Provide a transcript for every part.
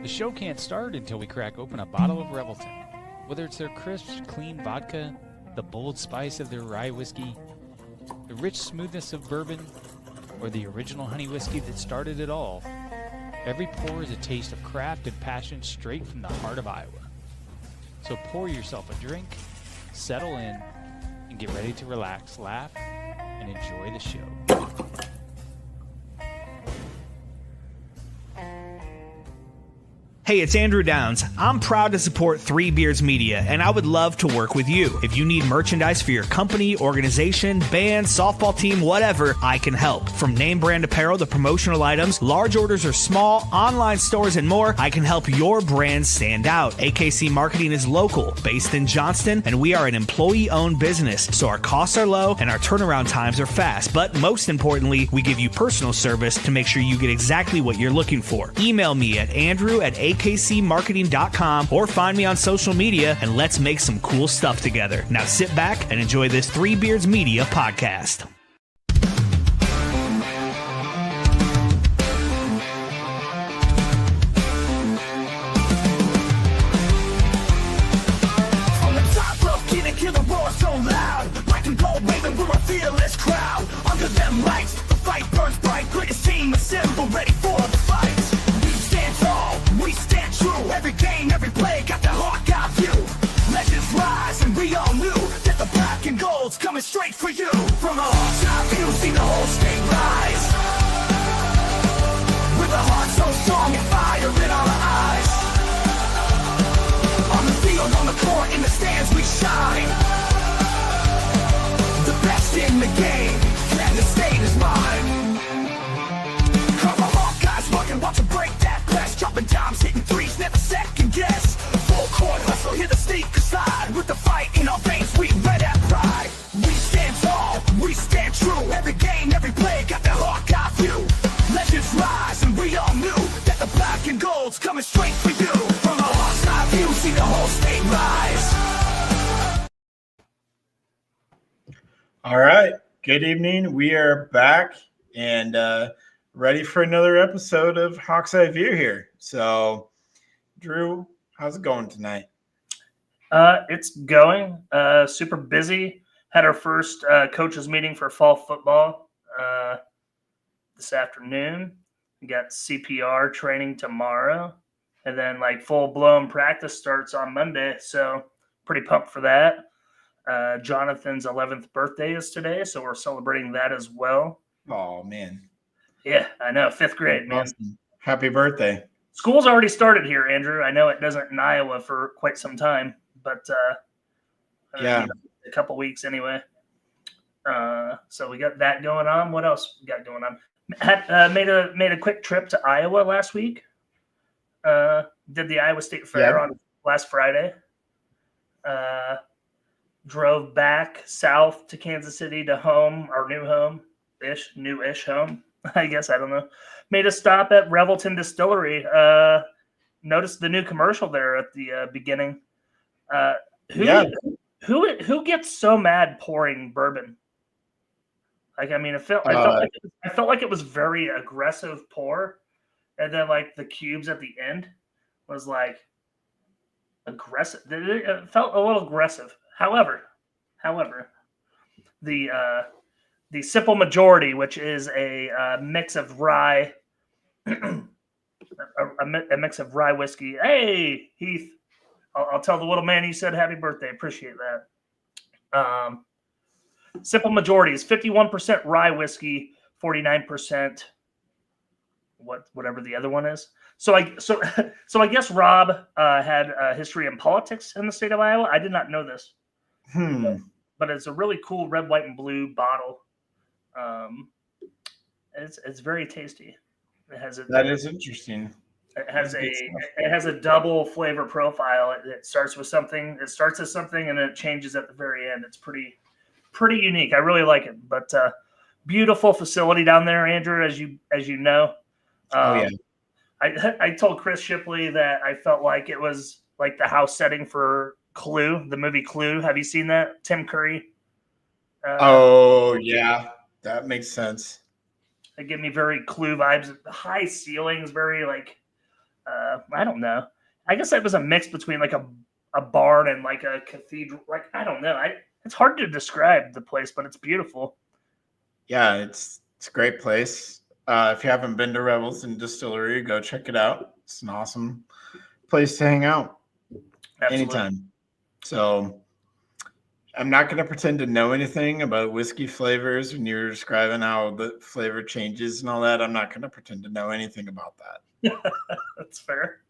The show can't start until we crack open a bottle of Revelton. Whether it's their crisp, clean vodka, the bold spice of their rye whiskey, the rich smoothness of bourbon, or the original honey whiskey that started it all, every pour is a taste of craft and passion straight from the heart of Iowa. So pour yourself a drink, settle in, and get ready to relax, laugh, and enjoy the show. Hey, it's Andrew Downs. I'm proud to support Three Beards Media, and I would love to work with you. If you need merchandise for your company, organization, band, softball team, whatever, I can help. From name brand apparel to promotional items, large orders or small, online stores, and more, I can help your brand stand out. AKC Marketing is local, based in Johnston, and we are an employee-owned business, so our costs are low and our turnaround times are fast. But most importantly, we give you personal service to make sure you get exactly what you're looking for. Email me at andrew@akcmarketing.com or find me on social media, and let's make some cool stuff together. Now sit back and enjoy this Three Beards Media podcast. From the top of Keenan, kill the roar so loud. Black and gold waving, we're a fearless crowd. Under them lights, the fight burns bright. Greatest team assembled, ready for the fight. We stand tall, we stand true. Every game, every play, got the Hawkeye view. Legends rise, and we all knew that the black and gold's coming straight for you. From a Hawkeye view, see the whole state rise. With a heart so strong and fire in our eyes. On the field, on the court, in the stands, we shine. The best in the game, and the state is mine. Cover Hawkeyes, working, watch them break that press. Dropping dimes, hitting threes, never second guess. Full court hustle, hit the sneaker slide. With the fight in our veins, we red at pride. We stand tall, we stand true. Every game, every play, got the Hawkeye view. Legends rise, and we all knew that the black and gold's coming straight for you. From a Hawkeye view, see the whole state rise. All right. Good evening. We are back and ready for another episode of Hawk's Eye View here. So, Drew, how's it going tonight? It's going super busy. Had our first coaches meeting for fall football this afternoon. We got CPR training tomorrow, and then like full blown practice starts on Monday. So pretty pumped for that. Jonathan's 11th birthday is today, so we're celebrating that as well. Oh, man. Yeah, I know. 5th grade, man. Awesome. Happy birthday. School's already started here, Andrew. I know it doesn't in Iowa for quite some time, but Yeah. a couple weeks anyway. So we got that going on. What else we got going on? Made a quick trip to Iowa last week. Did the Iowa State Fair on last Friday. Drove back south to Kansas City to home, our new-ish home, I guess. I don't know. Made a stop at Revelton Distillery. Noticed the new commercial there at the beginning. Who gets so mad pouring bourbon? Like, I mean, I felt like it was very aggressive pour, and then like the cubes at the end was like aggressive. It felt a little aggressive. However, the Simple Majority, which is a mix of rye, a mix of rye whiskey. Hey, Heath, I'll tell the little man you said happy birthday. Appreciate that. Simple Majority is 51% rye whiskey, 49% whatever the other one is. So I guess Rob had a history in politics in the state of Iowa. I did not know this. But it's a really cool red, white, and blue bottle. It's very tasty. That is interesting. It has a double flavor profile. It starts with something. It starts as something and then it changes at the very end. It's pretty unique. I really like it. But beautiful facility down there, Andrew, as you know. I told Chris Shipley that I felt like it was like the house setting for Clue, the movie Clue. Have you seen that? Tim Curry. Yeah, that makes sense. They give me very Clue vibes. High ceilings, very like I don't know. I guess that was a mix between like a barn and like a cathedral. Like, I don't know. It's hard to describe the place, but it's beautiful. Yeah, it's a great place. If you haven't been to Rebels and Distillery, go check it out. It's an awesome place to hang out Absolutely. anytime. So I'm not going to pretend to know anything about whiskey flavors when you're describing how the flavor changes and all that. I'm not going to pretend to know anything about that. That's fair.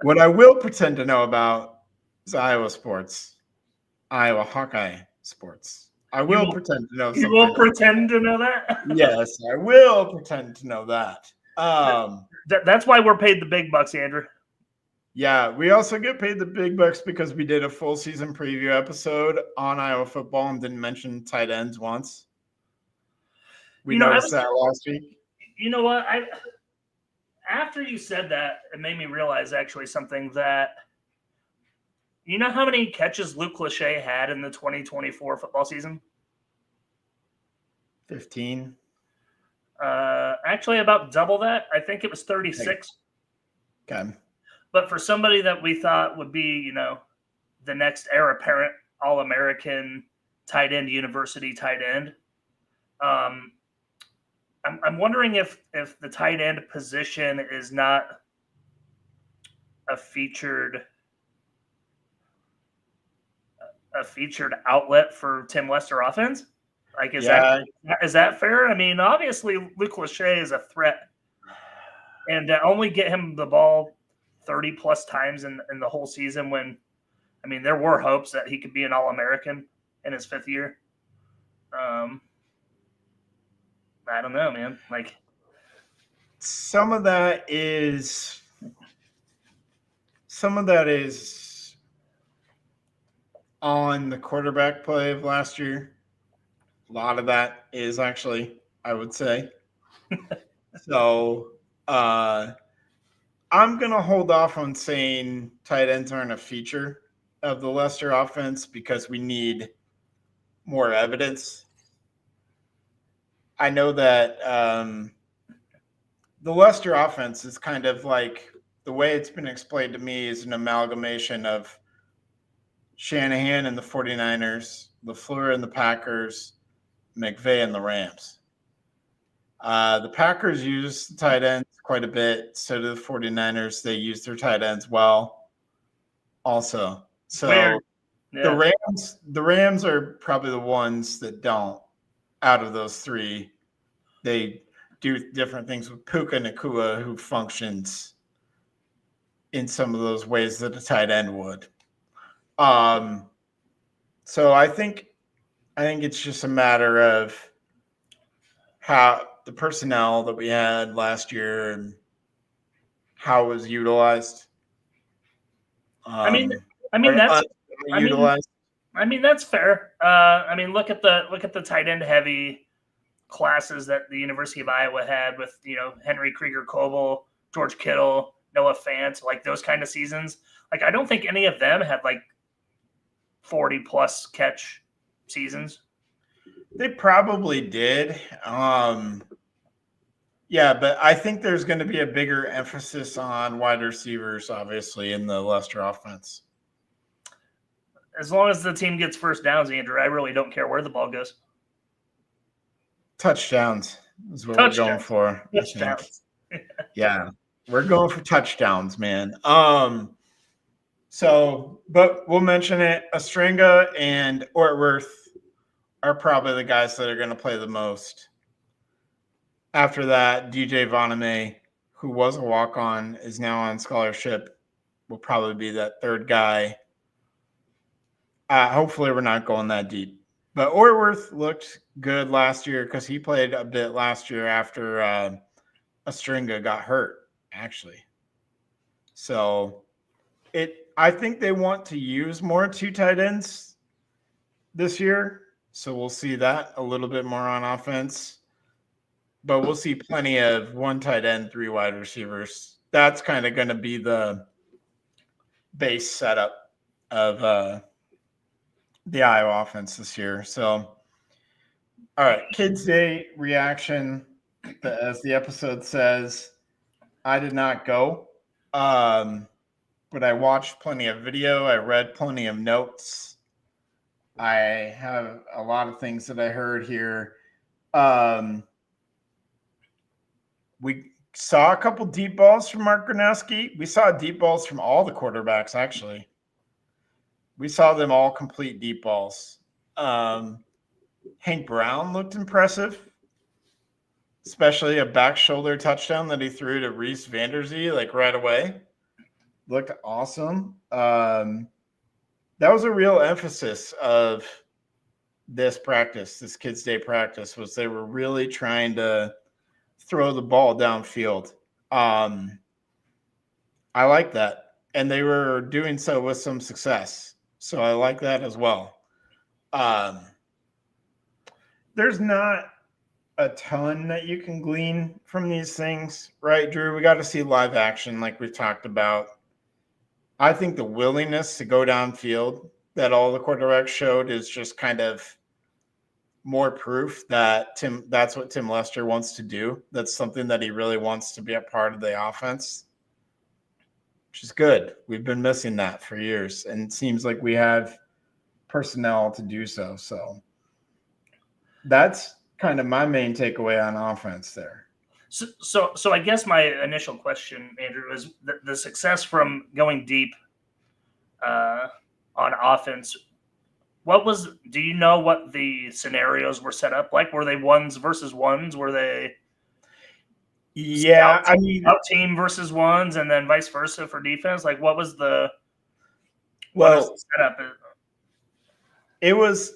What I will pretend to know about is Iowa sports, Iowa Hawkeye sports. I will pretend to know something. You will pretend to know that? Yes, I will pretend to know that. That's why we're paid the big bucks, Andrew. Yeah, we also get paid the big bucks because we did a full season preview episode on Iowa football and didn't mention tight ends once. We noticed that last week. You know what? After you said that, it made me realize actually something that you know how many catches Luke Lachey had in the 2024 football season? 15. Actually, about double that. I think it was 36. Okay. But for somebody that we thought would be, the next heir apparent All-American tight end, university tight end, I'm wondering if the tight end position is not a featured outlet for Tim Lester offense. Like, is that fair? I mean, obviously Luke Lachey is a threat, and to only get him the ball 30 plus times in the whole season when, I mean, there were hopes that he could be an All-American in his 5th year. I don't know, man. Like, some of that is on the quarterback play of last year. A lot of that is actually, I would say. So I'm going to hold off on saying tight ends aren't a feature of the Lester offense because we need more evidence. I know that the Lester offense is kind of like, the way it's been explained to me is an amalgamation of Shanahan and the 49ers, LaFleur and the Packers, McVay and the Rams. The Packers use the tight ends quite a bit. So do the 49ers. They use their tight ends well also. So yeah. The Rams are probably the ones that don't out of those three. They do different things with Puka Nacua, who functions in some of those ways that a tight end would. So I think it's just a matter of how the personnel that we had last year and how it was utilized. I mean that's fair. Look at the tight end heavy classes that the University of Iowa had with, Henry Krieger-Coble, George Kittle, Noah Fant, like those kind of seasons. Like, I don't think any of them had like 40 plus catch seasons. They probably did. Yeah, but I think there's going to be a bigger emphasis on wide receivers, obviously, in the Lester offense. As long as the team gets first downs, Andrew, I really don't care where the ball goes. Touchdowns is what we're going for. Touchdowns. Yeah, we're going for touchdowns, man. So, but we'll mention it. Ostrenga and Ortworth are probably the guys that are going to play the most. After that, DJ Voname, who was a walk-on, is now on scholarship, will probably be that third guy. Hopefully we're not going that deep. But Ortworth looked good last year because he played a bit last year after Ostrenga got hurt, actually. So I think they want to use more two tight ends this year. So we'll see that a little bit more on offense. But we'll see plenty of one tight end, 3 wide receivers. That's kind of going to be the base setup of the Iowa offense this year. So, all right, Kids Day reaction. As the episode says, I did not go. But I watched plenty of video. I read plenty of notes. I have a lot of things that I heard here. We saw a couple deep balls from Mark Gronowski. We saw deep balls from all the quarterbacks, actually. We saw them all complete deep balls. Hank Brown looked impressive, especially a back shoulder touchdown that he threw to Reese Vanderzee like right away. Looked awesome. That was a real emphasis of this practice, this Kids Day practice, was they were really trying to throw the ball downfield. I like that. And they were doing so with some success. So I like that as well. There's not a ton that you can glean from these things, right, Drew? We got to see live action like we've talked about. I think the willingness to go downfield that all the quarterbacks showed is just kind of more proof that that's what Tim Lester wants to do. That's something that he really wants to be a part of the offense, which is good. We've been missing that for years, and it seems like we have personnel to do so. So that's kind of my main takeaway on offense there. So I guess my initial question, Andrew, is the success from going deep on offense. Do you know what the scenarios were set up like? Were they ones versus ones? Were they out team versus ones, and then vice versa for defense? Like, what was the setup? It was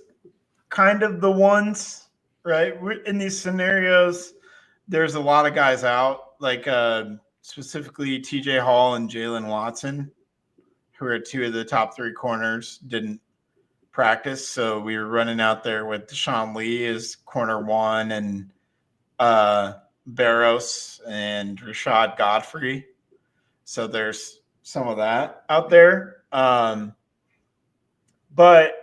kind of the ones, right? In these scenarios, there's a lot of guys out, like specifically TJ Hall and Jalen Watson, who are two of the top three corners, didn't practice. So we were running out there with Deshaun Lee as corner one, and Barros and Rashad Godfrey. So there's some of that out there. But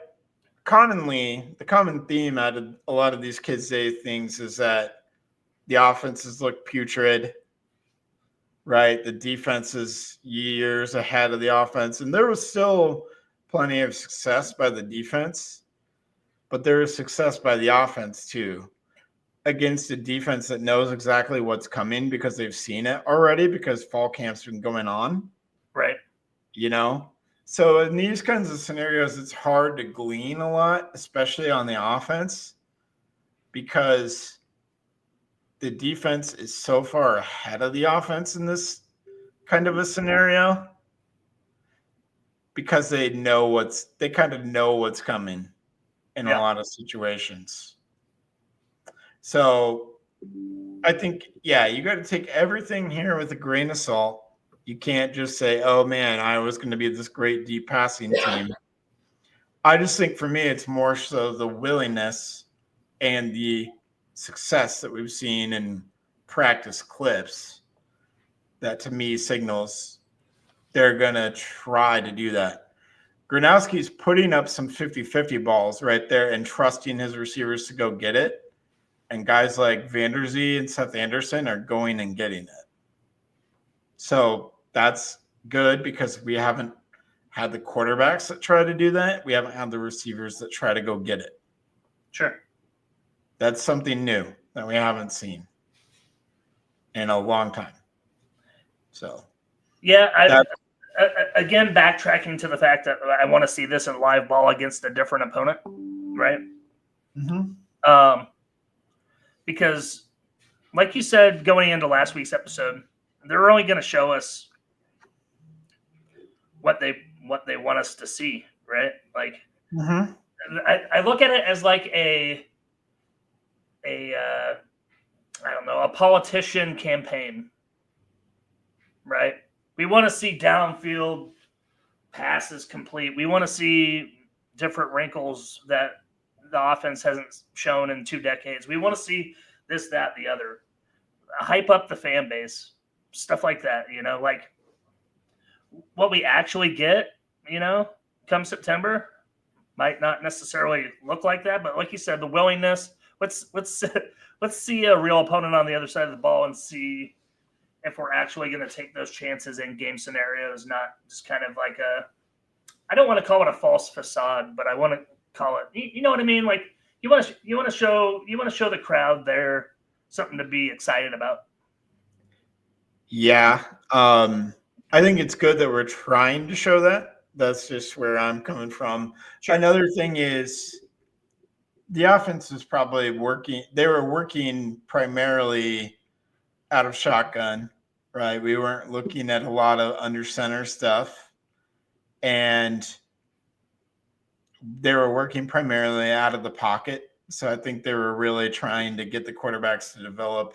commonly, the common theme out of a lot of these Kids Day things is that the offenses look putrid, right? The defense is years ahead of the offense. And there was still plenty of success by the defense, but there is success by the offense too, against a defense that knows exactly what's coming because they've seen it already, because fall camp's been going on. Right. You know? So in these kinds of scenarios, it's hard to glean a lot, especially on the offense, because the defense is so far ahead of the offense in this kind of a scenario, because they kind of know what's coming in a lot of situations. So I think, you got to take everything here with a grain of salt. You can't just say, oh man, Iowa's going to be this great deep passing team. I just think for me, it's more so the willingness and the success that we've seen in practice clips that to me signals they're going to try to do that. Gronowski's putting up some 50-50 balls right there and trusting his receivers to go get it. And guys like Vanderzee and Seth Anderson are going and getting it. So that's good, because we haven't had the quarterbacks that try to do that. We haven't had the receivers that try to go get it. Sure. That's something new that we haven't seen in a long time. So, again, backtracking to the fact that I want to see this in live ball against a different opponent, right? Mm-hmm. Because, like you said, going into last week's episode, they're only going to show us what they want us to see, right? Like, I look at it as like a I don't know, a politician campaign, right? We want to see downfield passes complete. We want to see different wrinkles that the offense hasn't shown in 2 decades. We want to see this, that, the other. Hype up the fan base, stuff like that, like what we actually get, come September might not necessarily look like that. But like you said, the willingness, let's see a real opponent on the other side of the ball and see if we're actually going to take those chances in game scenarios, not just kind of like I don't want to call it a false facade, but I want to call it, you know what I mean? Like you want to show the crowd there something to be excited about. Yeah. I think it's good that we're trying to show that. That's just where I'm coming from. Sure. Another thing is the offense is probably working. They were working primarily out of shotgun, right? We weren't looking at a lot of under center stuff. And they were working primarily out of the pocket. So I think they were really trying to get the quarterbacks to develop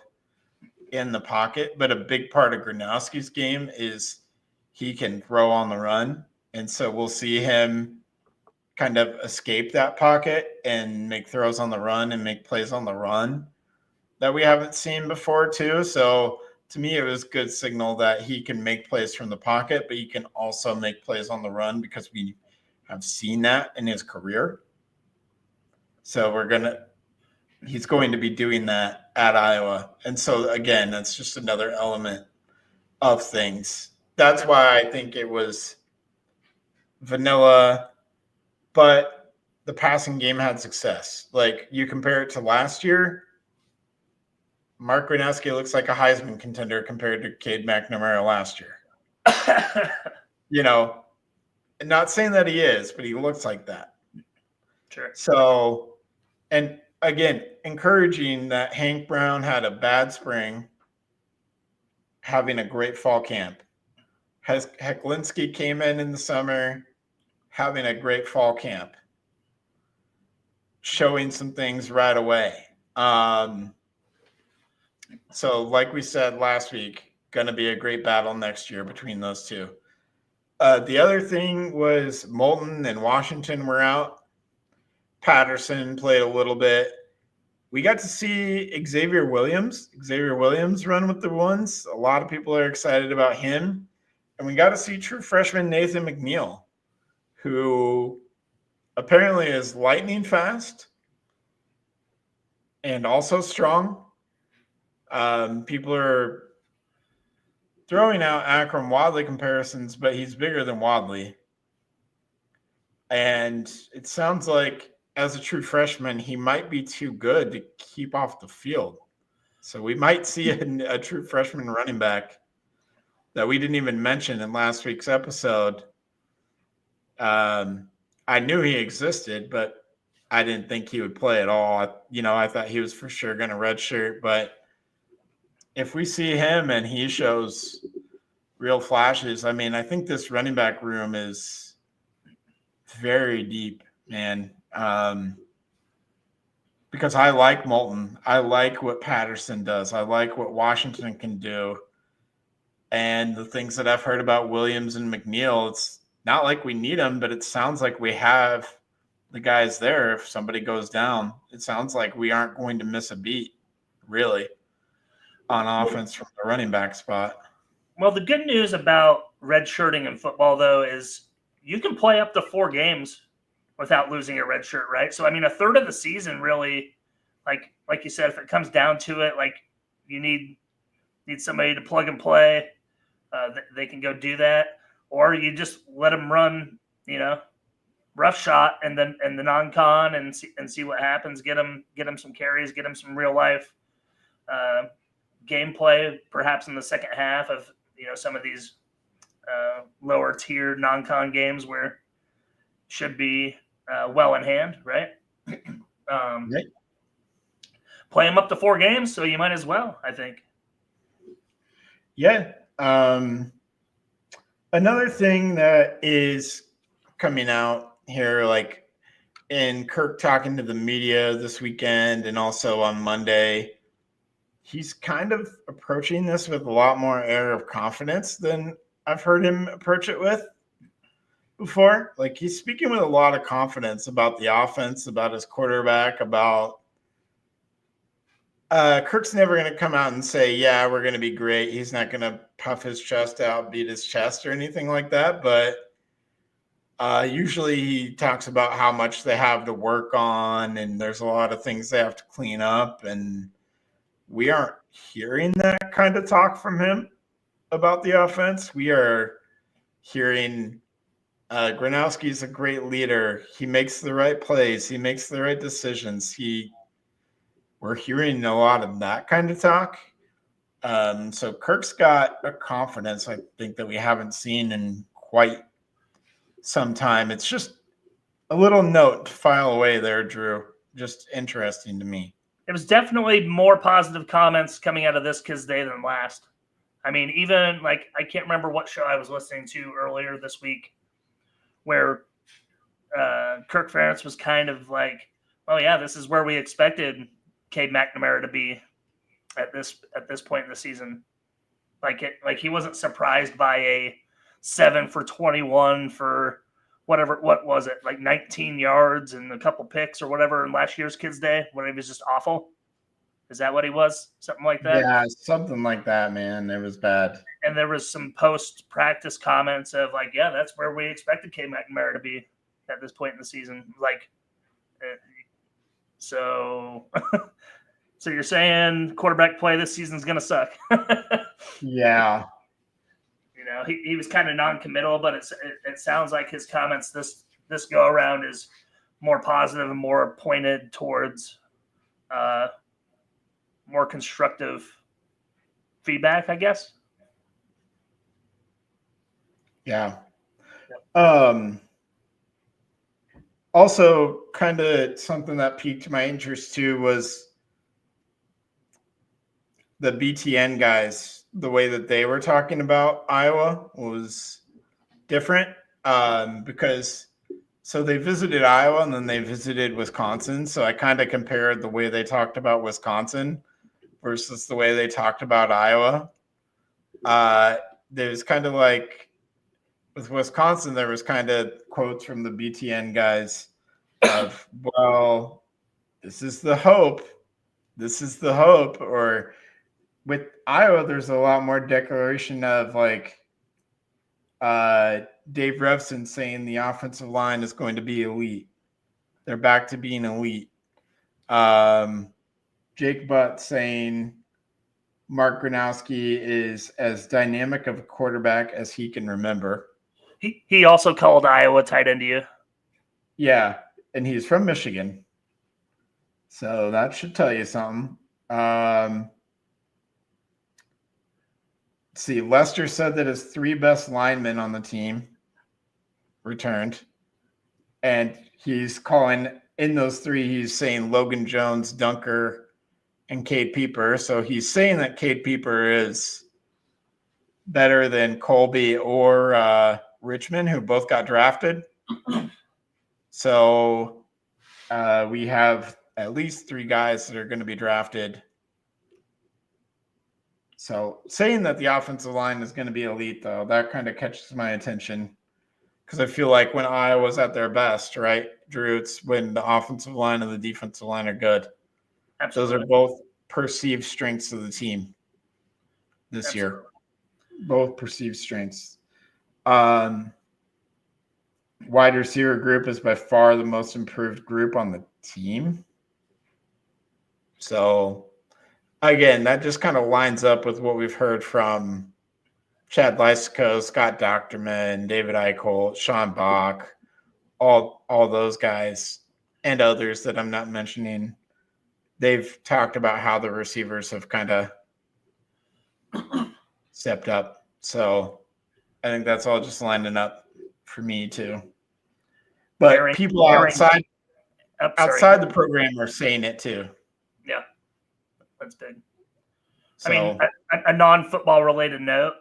in the pocket. But a big part of Gronowski's game is he can throw on the run. And so we'll see him kind of escape that pocket and make throws on the run and make plays on the run that we haven't seen before too. So to me, it was good signal that he can make plays from the pocket, but he can also make plays on the run because we have seen that in his career. So he's going to be doing that at Iowa. And so again, that's just another element of things. That's why I think it was vanilla, but the passing game had success. Like you compare it to last year, Mark Gronowski looks like a Heisman contender compared to Cade McNamara last year. Not saying that he is, but he looks like that. Sure. So, and again, encouraging that Hank Brown had a bad spring, having a great fall camp. Hecklinski came in the summer, having a great fall camp, showing some things right away. So like we said last week, going to be a great battle next year between those two. The other thing was Moulton and Washington were out. Patterson played a little bit. We got to see Xavier Williams run with the ones. A lot of people are excited about him. And we got to see true freshman Nathan McNeil, who apparently is lightning fast and also strong. People are throwing out Akram Wadley comparisons, but he's bigger than Wadley. And it sounds like as a true freshman, he might be too good to keep off the field. So we might see a true freshman running back that we didn't even mention in last week's episode. I knew he existed, but I didn't think he would play at all. I thought he was for sure going to redshirt, but if we see him and he shows real flashes, I think this running back room is very deep, man. Because I like Moulton. I like what Patterson does. I like what Washington can do. And the things that I've heard about Williams and McNeil, it's not like we need them, but it sounds like we have the guys there. If somebody goes down, it sounds like we aren't going to miss a beat, really, on offense from the running back spot. Well, the good news about redshirting in football, though, is you can play up to 4 games without losing a red shirt, right? So, a third of the season really, like you said, if it comes down to it, like you need somebody to plug and play, they can go do that. Or you just let them run, rough shot and then the non-con and see what happens. Get them some carries, get them some real life gameplay, perhaps in the second half of some of these lower tier non-con games where should be well in hand, right? Right. Play them up to 4 games, so you might as well, I think. Yeah. Another thing that is coming out here, like in Kirk talking to the media this weekend and also on Monday, he's kind of approaching this with a lot more air of confidence than I've heard him approach it with before. Like he's speaking with a lot of confidence about the offense, about his quarterback, about Kirk's never going to come out and say, yeah, we're going to be great. He's not going to puff his chest out, beat his chest or anything like that. But usually he talks about how much they have to work on and there's a lot of things they have to clean up. And we aren't hearing that kind of talk from him. about the offense. We are hearing Gronowski's a great leader. He makes the right plays. He makes the right decisions. We're hearing a lot of that kind of talk. So Kirk's got a confidence, I think, that we haven't seen in quite some time. It's just a little note to file away there, Drew. Just interesting to me. It was definitely more positive comments coming out of this Kids Day than last. I mean, even like I can't remember what show I was listening to earlier this week where Kirk Ferentz was kind of like, "Oh yeah, this is where we expected Cade McNamara to be at this point in the season." Like he wasn't surprised by a 7 for 21 for whatever, what was it, like 19 yards and a couple picks or whatever in last year's Kids Day when he was just awful. Is that what he was? Something like that? Yeah, something like that, man. It was bad. And there was some post-practice comments of like, yeah, that's where we expected Cade McNamara to be at this point in the season. Like, so you're saying quarterback play this season is going to suck? Yeah. You know, he was kind of non-committal, but it sounds like his comments this go around is more positive and more pointed towards more constructive feedback, I guess. Yeah. Also, kind of something that piqued my interest too was the BTN guys. The way that they were talking about Iowa was different because so they visited Iowa and then they visited Wisconsin. So I kind of compared the way they talked about Wisconsin versus the way they talked about Iowa. There's kind of like with Wisconsin, there was kind of quotes from the BTN guys of, well, this is the hope. This is the hope. Or with Iowa, there's a lot more declaration of like Dave Revson saying the offensive line is going to be elite. They're back to being elite. Jake Butt saying Mark Gronowski is as dynamic of a quarterback as he can remember. He also called Iowa tight end to you. Yeah, and he's from Michigan. So that should tell you something. Let's see, Lester said that his 3 best linemen on the team returned. And he's calling in those 3, he's saying Logan Jones, Dunker, and Cade Pieper. So he's saying that Cade Pieper is better than Colby or Richmond, who both got drafted. So we have at least 3 guys that are going to be drafted. So saying that the offensive line is going to be elite, though, that kind of catches my attention because I feel like when Iowa's at their best, right, Drew, it's when the offensive line and the defensive line are good. Absolutely. Those are both perceived strengths of the team this year. Both perceived strengths. Wide receiver group is by far the most improved group on the team. So, again, that just kind of lines up with what we've heard from Chad Lysico, Scott Docterman, David Eichholt, Sean Bach, all those guys and others that I'm not mentioning. They've talked about how the receivers have kind of stepped up. So I think that's all just lining up for me too. But people outside the program are saying it too. Yeah, that's big. So, I mean, a non-football related note,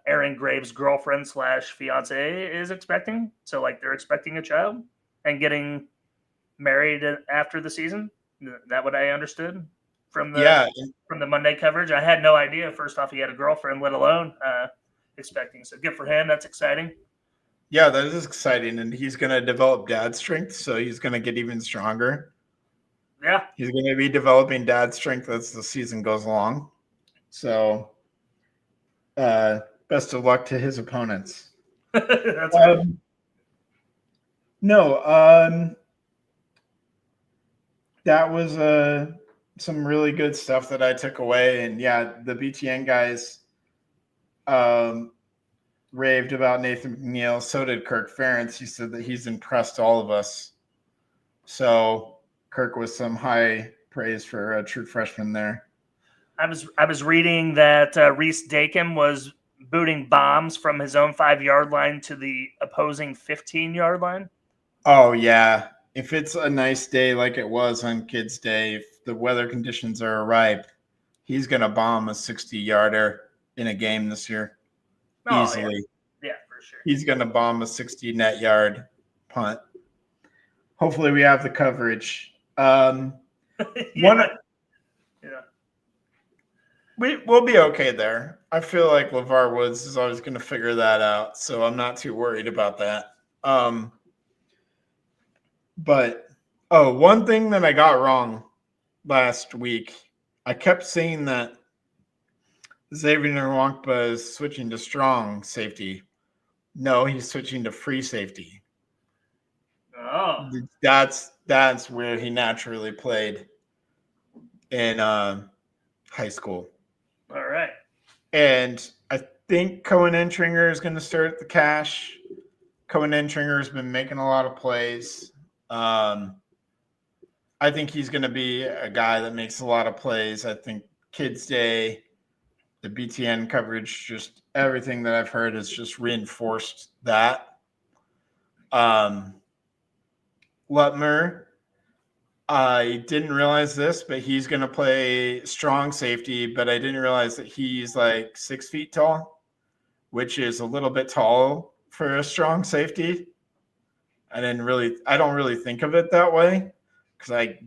Aaron Graves' girlfriend / fiance is expecting. So like they're expecting a child and getting married after the season. That what I understood from the Monday coverage. I had no idea. First off, he had a girlfriend, let alone expecting. So good for him. That's exciting. Yeah, that is exciting. And he's going to develop dad strength. So he's going to get even stronger. Yeah. He's going to be developing dad strength as the season goes along. So best of luck to his opponents. That's right. That was some really good stuff that I took away. And yeah, the BTN guys raved about Nathan McNeil. So did Kirk Ferentz. He said that he's impressed all of us. So Kirk was some high praise for a true freshman there. I was reading that Reese Dakin was booting bombs from his own 5-yard line to the opposing 15-yard line. Oh, yeah. If it's a nice day like it was on Kids Day, if the weather conditions are ripe, he's going to bomb a 60-yarder in a game this year. Oh, easily. Yeah, for sure. He's going to bomb a 60 net yard punt. Hopefully we have the coverage. Yeah. We'll be okay there. I feel like LeVar Woods is always going to figure that out, so I'm not too worried about that. But one thing that I got wrong last week, I kept saying that Xavier Nwankpa is switching to strong safety. No, he's switching to free safety. Oh, That's where he naturally played in high school. all right. And I think Cohen Entringer is going to start at the cash. Cohen Entringer has been making a lot of plays. I think he's going to be a guy that makes a lot of plays. I think Kids Day, the BTN coverage, just everything that I've heard has just reinforced that. Lutmer, I didn't realize this, but he's going to play strong safety, but I didn't realize that he's like 6 feet tall, which is a little bit tall for a strong safety. I don't really think of it that way because I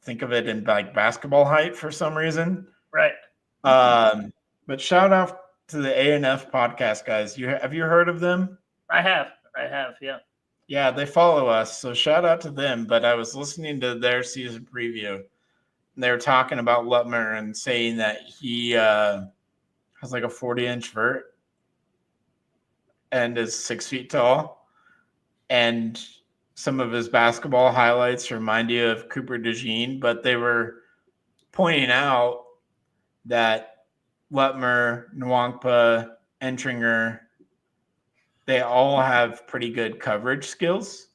think of it in like basketball height for some reason. Right. But shout out to the ANF podcast guys. Have you heard of them? I have. Yeah. Yeah, they follow us, so shout out to them. But I was listening to their season preview, and they were talking about Lutmer and saying that he has like a 40-inch vert and is 6 feet tall. And some of his basketball highlights remind you of Cooper DeJean, but they were pointing out that Lutmer, Nwankpa, Entringer, they all have pretty good coverage skills.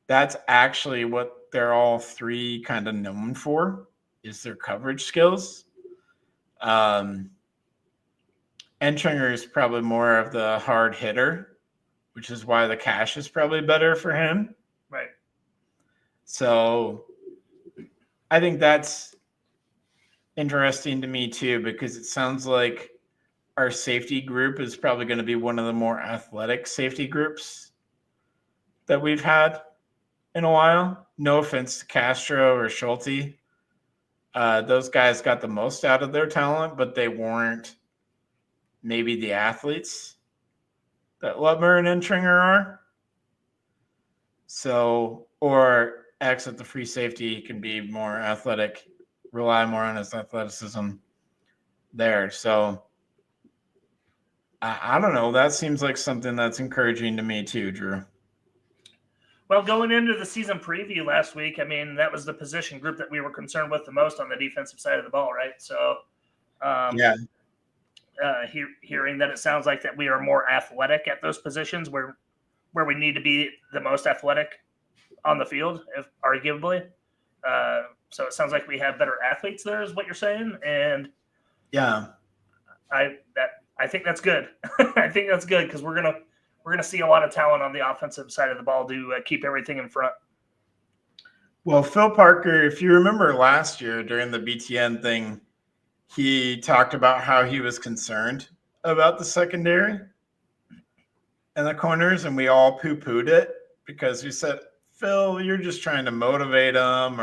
That's actually what they're all three kind of known for, is their coverage skills. Entringer is probably more of the hard hitter, which is why the cash is probably better for him. Right. So I think that's interesting to me too, because it sounds like our safety group is probably going to be one of the more athletic safety groups that we've had in a while. No offense to Castro or Schulte. Those guys got the most out of their talent, but they weren't maybe the athletes that Lutmer and Entringer are. So, or X at the free safety can be more athletic, rely more on his athleticism there. So, I don't know. That seems like something that's encouraging to me too, Drew. Well, going into the season preview last week, I mean, that was the position group that we were concerned with the most on the defensive side of the ball, right? So, hearing that it sounds like that we are more athletic at those positions where we need to be the most athletic on the field, if arguably. So it sounds like we have better athletes there, is what you're saying, and yeah, I think that's good. I think that's good because we're gonna see a lot of talent on the offensive side of the ball to keep everything in front. Well, Phil Parker, if you remember last year during the BTN thing, he talked about how he was concerned about the secondary and the corners, and we all poo-pooed it because we said, Phil, you're just trying to motivate them,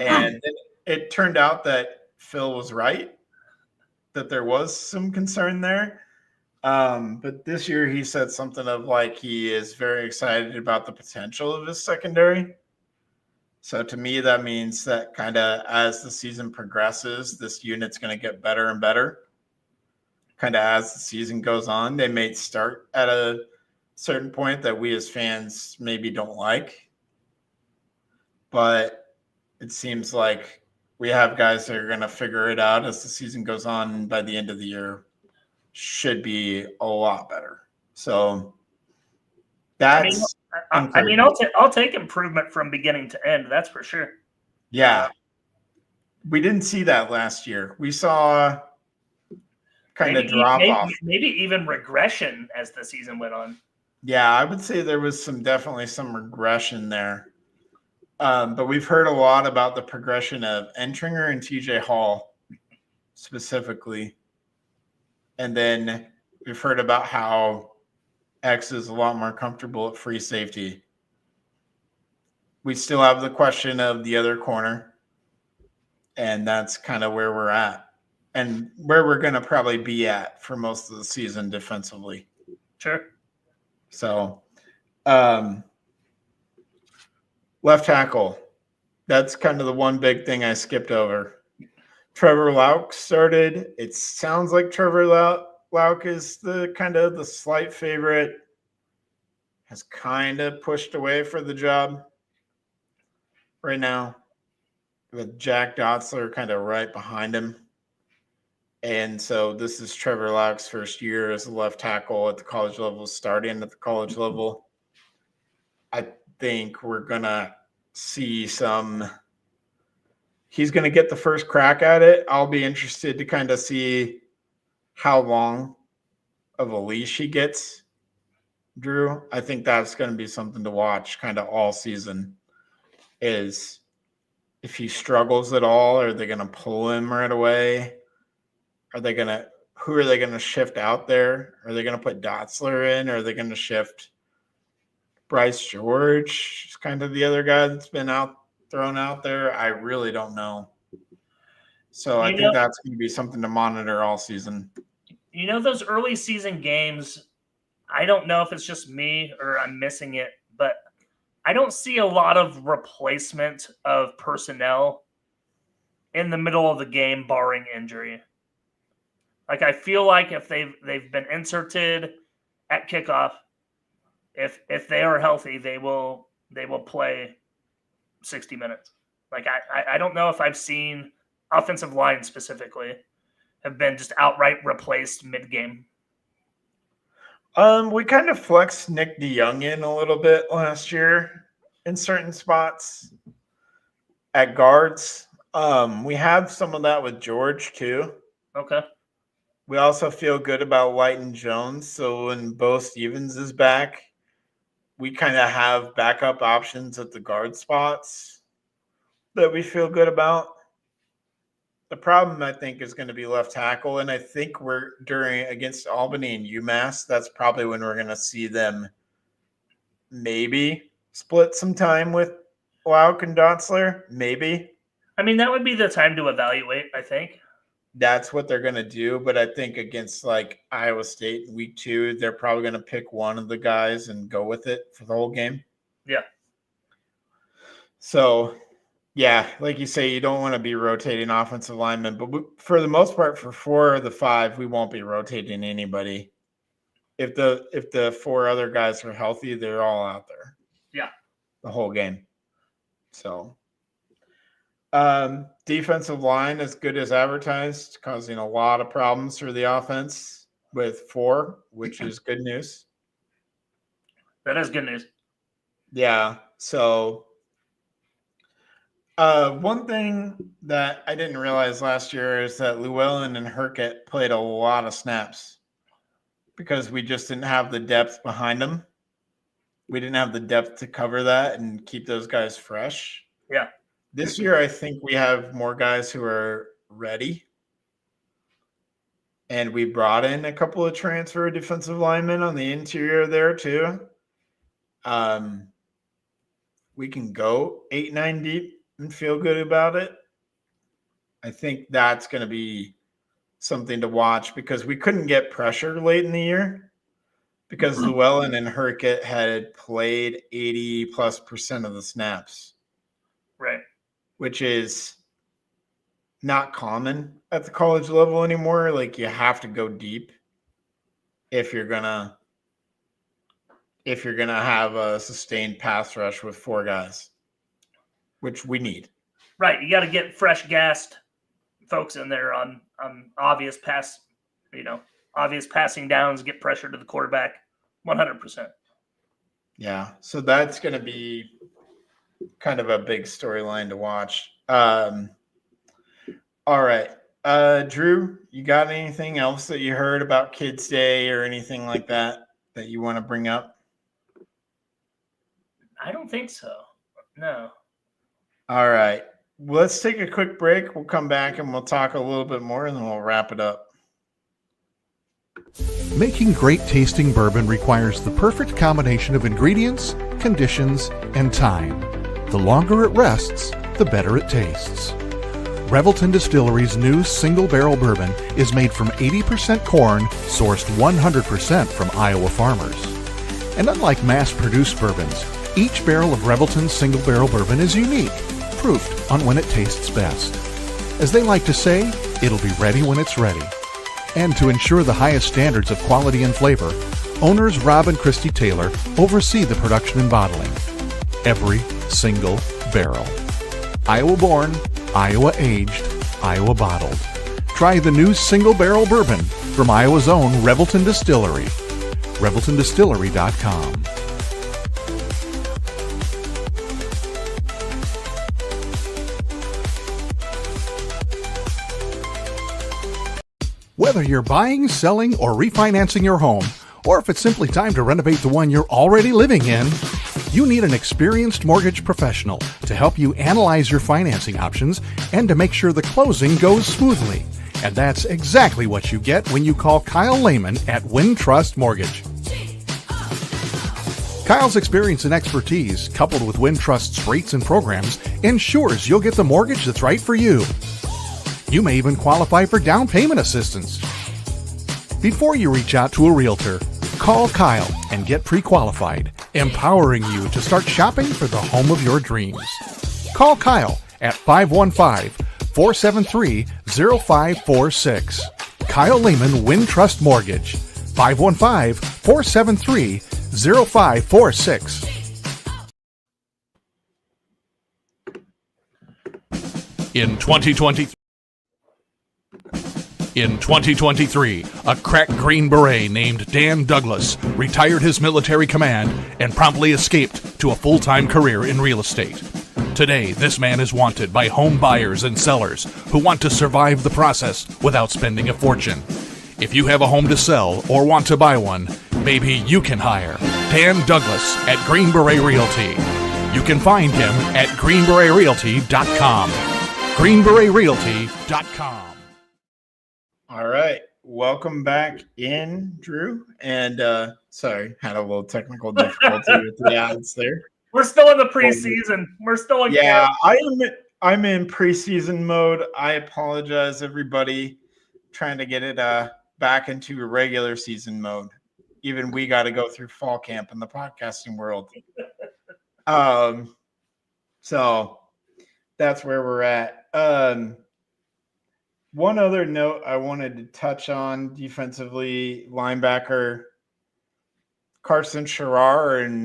and it turned out that Phil was right, that there was some concern there. But this year he said something of like he is very excited about the potential of his secondary. So to me, that means that kind of as the season progresses, this unit's going to get better and better. Kind of as the season goes on, they may start at a certain point that we as fans maybe don't like. But it seems like we have guys that are going to figure it out as the season goes on. And by the end of the year, should be a lot better. So that's I mean, I'll take improvement from beginning to end. That's for sure. Yeah. We didn't see that last year. We saw kind of drop off. Maybe even regression as the season went on. Yeah, I would say there was definitely some regression there. But we've heard a lot about the progression of Entringer and TJ Hall specifically. And then we've heard about how X is a lot more comfortable at free safety. We still have the question of the other corner. And that's kind of where we're at and where we're going to probably be at for most of the season defensively. Sure. So, left tackle. That's kind of the one big thing I skipped over. Trevor Lauk started. It sounds like Trevor Lauk is the kind of the slight favorite. Has kind of pushed away for the job right now, with Jack Dotzler kind of right behind him. And so this is Trevor Lauk's first year as a left tackle at the college level, starting at the college level. I think we're going to see he's going to get the first crack at it. I'll be interested to kind of see how long of a leash he gets, Drew. I think that's going to be something to watch kind of all season, is if he struggles at all, are they going to pull him right away? Who are they going to shift out there? Are they going to put Dotzler in? Or are they going to shift Bryce George? He's kind of the other guy that's been thrown out there. I really don't know. So I think that's going to be something to monitor all season. You know, those early season games, I don't know if it's just me or I'm missing it, but I don't see a lot of replacement of personnel in the middle of the game, barring injury. Like, I feel like if they've been inserted at kickoff, if they are healthy, they will play 60 minutes. Like, I don't know if I've seen offensive line specifically have been just outright replaced mid-game. We kind of flexed Nick DeYoung in a little bit last year in certain spots at guards. We have some of that with George too. Okay. We also feel good about White and Jones. So when Bo Stevens is back, we kind of have backup options at the guard spots that we feel good about. The problem, I think, is going to be left tackle. And I think against Albany and UMass, that's probably when we're going to see them maybe split some time with Lauk and Dotzler. Maybe. I mean, that would be the time to evaluate, I think. That's what they're going to do. But I think against like Iowa State in week 2, they're probably going to pick one of the guys and go with it for the whole game. Yeah. So, yeah, like you say, you don't want to be rotating offensive linemen. But for the most part, for 4 of the 5, we won't be rotating anybody. If the 4 other guys are healthy, they're all out there. Yeah. The whole game. So, defensive line as good as advertised, causing a lot of problems for the offense with 4, which is good news. That is good news. Yeah. So one thing that I didn't realize last year is that Llewellyn and Herkett played a lot of snaps because we just didn't have the depth behind them. We didn't have the depth to cover that and keep those guys fresh. Yeah. This year, I think we have more guys who are ready. And we brought in a couple of transfer defensive linemen on the interior there too. We can go 8-9 deep and feel good about it. I think that's going to be something to watch because we couldn't get pressure late in the year because Llewellyn and Herkett had played 80+% of the snaps. Right. Which is not common at the college level anymore. Like you have to go deep if you're gonna have a sustained pass rush with 4 guys, which we need. Right. You got to get fresh gassed folks in there on obvious obvious passing downs, get pressure to the quarterback. 100%. Yeah. So that's going to be kind of a big storyline to watch. All right. Drew, you got anything else that you heard about Kids Day or anything like that you want to bring up? I don't think so. No. All right. Let's take a quick break. We'll come back and we'll talk a little bit more and then we'll wrap it up. Making great tasting bourbon requires the perfect combination of ingredients, conditions, and time. The longer it rests, the better it tastes. Revelton Distillery's new single barrel bourbon is made from 80% corn, sourced 100% from Iowa farmers. And unlike mass-produced bourbons, each barrel of Revelton's single barrel bourbon is unique, proofed on when it tastes best. As they like to say, it'll be ready when it's ready. And to ensure the highest standards of quality and flavor, owners Rob and Christy Taylor oversee the production and bottling. Every single barrel. Iowa born, Iowa aged, Iowa bottled. Try the new single barrel bourbon from Iowa's own Revelton Distillery. ReveltonDistillery.com. Whether you're buying, selling, or refinancing your home, or if it's simply time to renovate the one you're already living in, you need an experienced mortgage professional to help you analyze your financing options and to make sure the closing goes smoothly. And that's exactly what you get when you call Kyle Lehman at Wintrust Mortgage. Kyle's experience and expertise, coupled with Wintrust's rates and programs, ensures you'll get the mortgage that's right for you. You may even qualify for down payment assistance. Before you reach out to a realtor, call Kyle and get pre-qualified, empowering you to start shopping for the home of your dreams. Call Kyle at 515-473-0546. Kyle Lehman Wintrust Mortgage, 515-473-0546. In 2023, a crack Green Beret named Dan Douglas retired his military command and promptly escaped to a full-time career in real estate. Today, this man is wanted by home buyers and sellers who want to survive the process without spending a fortune. If you have a home to sell or want to buy one, maybe you can hire Dan Douglas at Green Beret Realty. You can find him at greenberetrealty.com. greenberetrealty.com. All right. Welcome back in, Drew. And sorry, had a little technical difficulty with the ads there. We're still in the preseason. We're still in Yeah, camp. I'm in preseason mode. I apologize, everybody. Trying to get it back into a regular season mode. Even we got to go through fall camp in the podcasting world. So that's where we're at. One other note I wanted to touch on defensively, linebacker Carson Sherrar and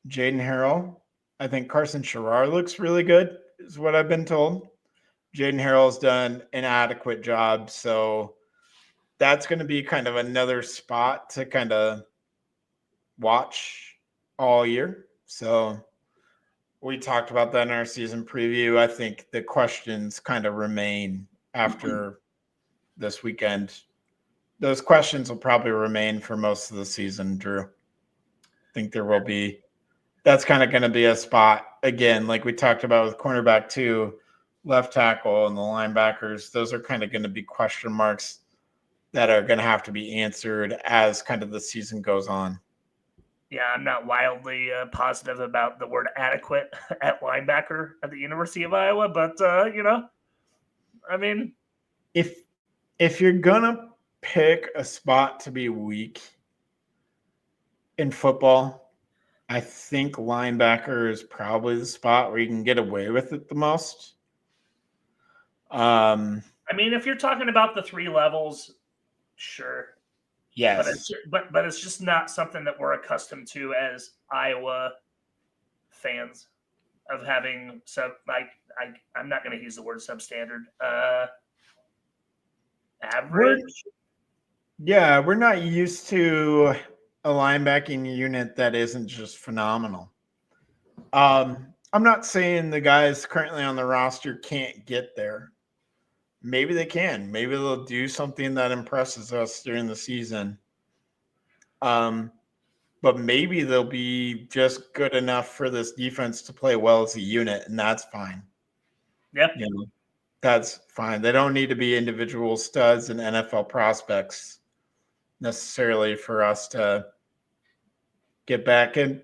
Jaden Harrell. I think Carson Sherrar looks really good, is what I've been told. Jaden Harrell's done an adequate job, so that's going to be kind of another spot to kind of watch all year. So we talked about that in our season preview. I think the questions kind of remain after this weekend. Those questions will probably remain for most of the season, Drew. I think there will be. That's kind of going to be a spot, again, like we talked about with cornerback 2, left tackle, and the linebackers. Those are kind of going to be question marks that are going to have to be answered as kind of the season goes on. Yeah, I'm not wildly positive about the word adequate at linebacker at the University of Iowa, but, I mean. If you're going to pick a spot to be weak in football, I think linebacker is probably the spot where you can get away with it the most. I mean, if you're talking about the 3 levels, sure. Yes. But it's just not something that we're accustomed to as Iowa fans. of having I'm not going to use the word substandard. Average. We're not used to a linebacking unit that isn't just phenomenal. I'm not saying the guys currently on the roster can't get there. Maybe they can. Maybe they'll do something that impresses us during the season. But maybe they'll be just good enough for this defense to play well as a unit, and that's fine. Yeah. You know, that's fine. They don't need to be individual studs and NFL prospects necessarily for us to get back. And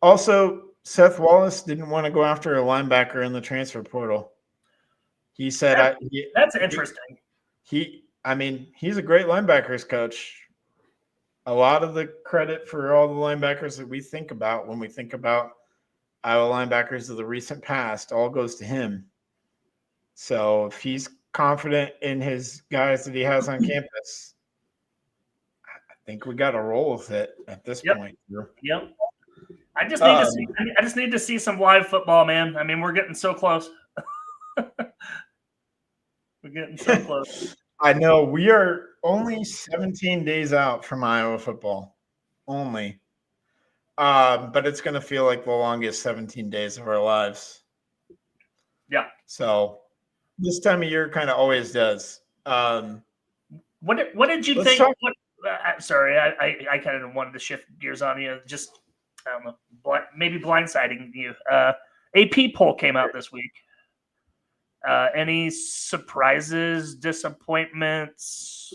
also, Seth Wallace didn't want to go after a linebacker in the transfer portal. He said, "That's interesting." He's a great linebackers coach. A lot of the credit for all the linebackers that we think about when we think about Iowa linebackers of the recent past all goes to him. So if he's confident in his guys that he has on campus, I think we got to roll with it at this point. Yep. I just need to see some live football, man. I mean, we're getting so close. We're getting so close. I know we are only 17 days out from Iowa football. Only. But it's going to feel like the longest 17 days of our lives. Yeah. So this time of year kind of always does. What did you think? Sorry, I kind of wanted to shift gears on you. Just, I don't know, maybe blindsiding you. AP poll came out this week. Any surprises, disappointments?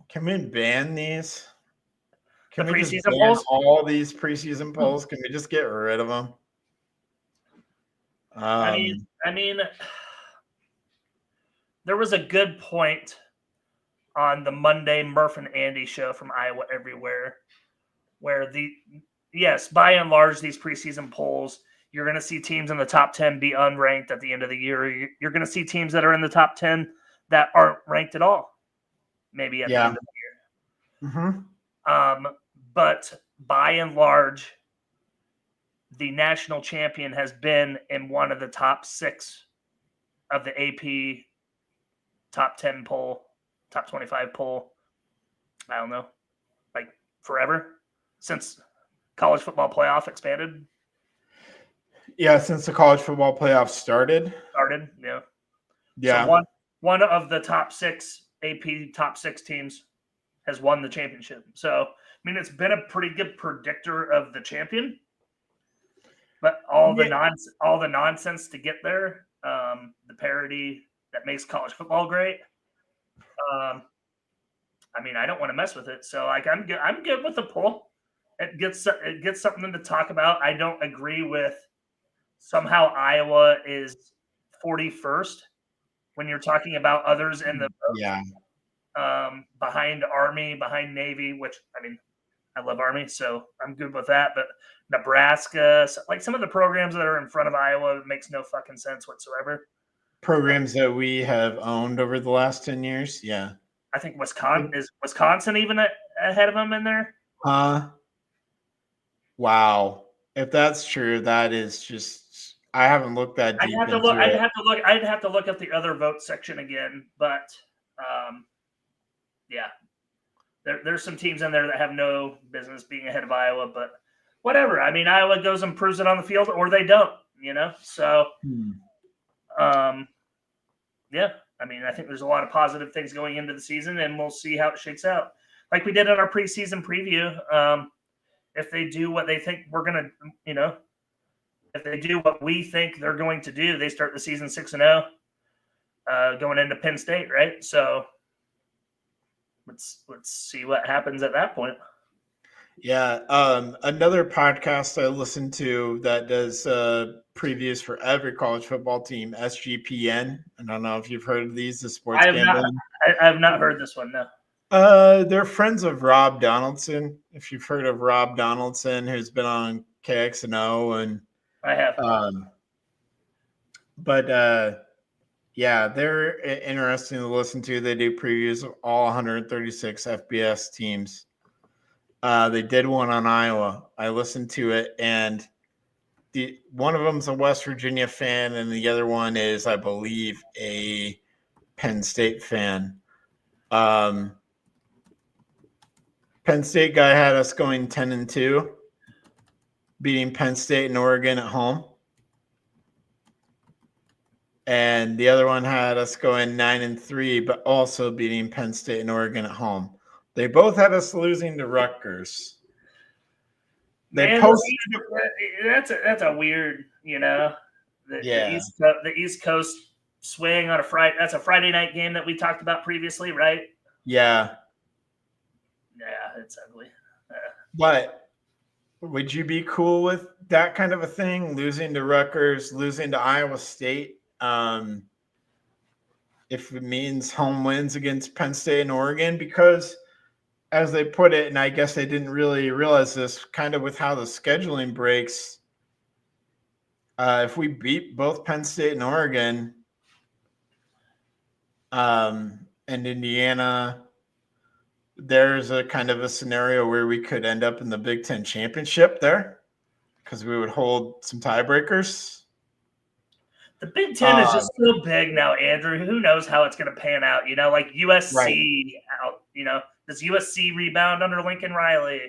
Can we ban these? Can the we just preseason ban polls? all these preseason polls? Can we just get rid of them? I mean, there was a good point on the Monday Murph and Andy show from Iowa Everywhere, where by and large, these preseason polls, you're going to see teams in the top 10 be unranked at the end of the year. You're going to see teams that are in the top 10 that aren't ranked at all, maybe at the end of the year. Mm-hmm. But by and large, the national champion has been in one of the top 6 of the AP top 10 poll, top 25 poll. I don't know, like forever since college football playoff expanded. Yeah, since the college football playoff started. Yeah. Yeah. So one of the top 6 AP top 6 teams has won the championship. So, I mean, it's been a pretty good predictor of the champion. But all the nonsense to get there, the parody that makes college football great. I mean, I don't want to mess with it. So, like, I'm good with the poll. It gets something to talk about. I don't agree with somehow Iowa is 41st when you're talking about others in the vote. Yeah. Behind Army, behind Navy, which, I mean, I love Army, so I'm good with that. But Nebraska, like some of the programs that are in front of Iowa, it makes no fucking sense whatsoever. Programs that we have owned over the last 10 years. Yeah. I think Wisconsin even ahead of them in there? Wow. If that's true, that is just, I haven't looked that deep I'd have to look at the other vote section again, but yeah. There's some teams in there that have no business being ahead of Iowa, but whatever. I mean, Iowa goes and proves it on the field, or they don't, you know? So, yeah. I mean, I think there's a lot of positive things going into the season, and we'll see how it shakes out. Like we did in our preseason preview, if they do what they think we're going to, you know, if they do what we think they're going to do, they start the season 6-0, going into Penn State, right? So let's see what happens at that point. Yeah. Another podcast I listen to that does previews for every college football team, SGPN. I don't know if you've heard of these, the sports gambling. I have not heard this one, no. They're friends of Rob Donaldson. If you've heard of Rob Donaldson, who's been on KXNO, and I have. Yeah, they're interesting to listen to. They do previews of all 136 FBS teams. They did one on Iowa. I listened to it, and one of them's a West Virginia fan, and the other one is, I believe, a Penn State fan. Penn State guy had us going 10-2, beating Penn State and Oregon at home. And the other one had us going 9-3, but also beating Penn State and Oregon at home. They both had us losing to Rutgers. They Man, posted that's a weird, the East Coast swing on a Friday. That's a Friday night game that we talked about previously, right? Yeah. Yeah, it's ugly. But would you be cool with that kind of a thing? Losing to Rutgers, losing to Iowa State, if it means home wins against Penn State and Oregon? Because as they put it, and I guess they didn't really realize this, kind of with how the scheduling breaks, if we beat both Penn State and Oregon, and Indiana, there's a kind of a scenario where we could end up in the Big Ten championship there because we would hold some tiebreakers. The Big Ten is just so big now, Andrew. Who knows how it's going to pan out? Like USC out. Does USC rebound under Lincoln Riley?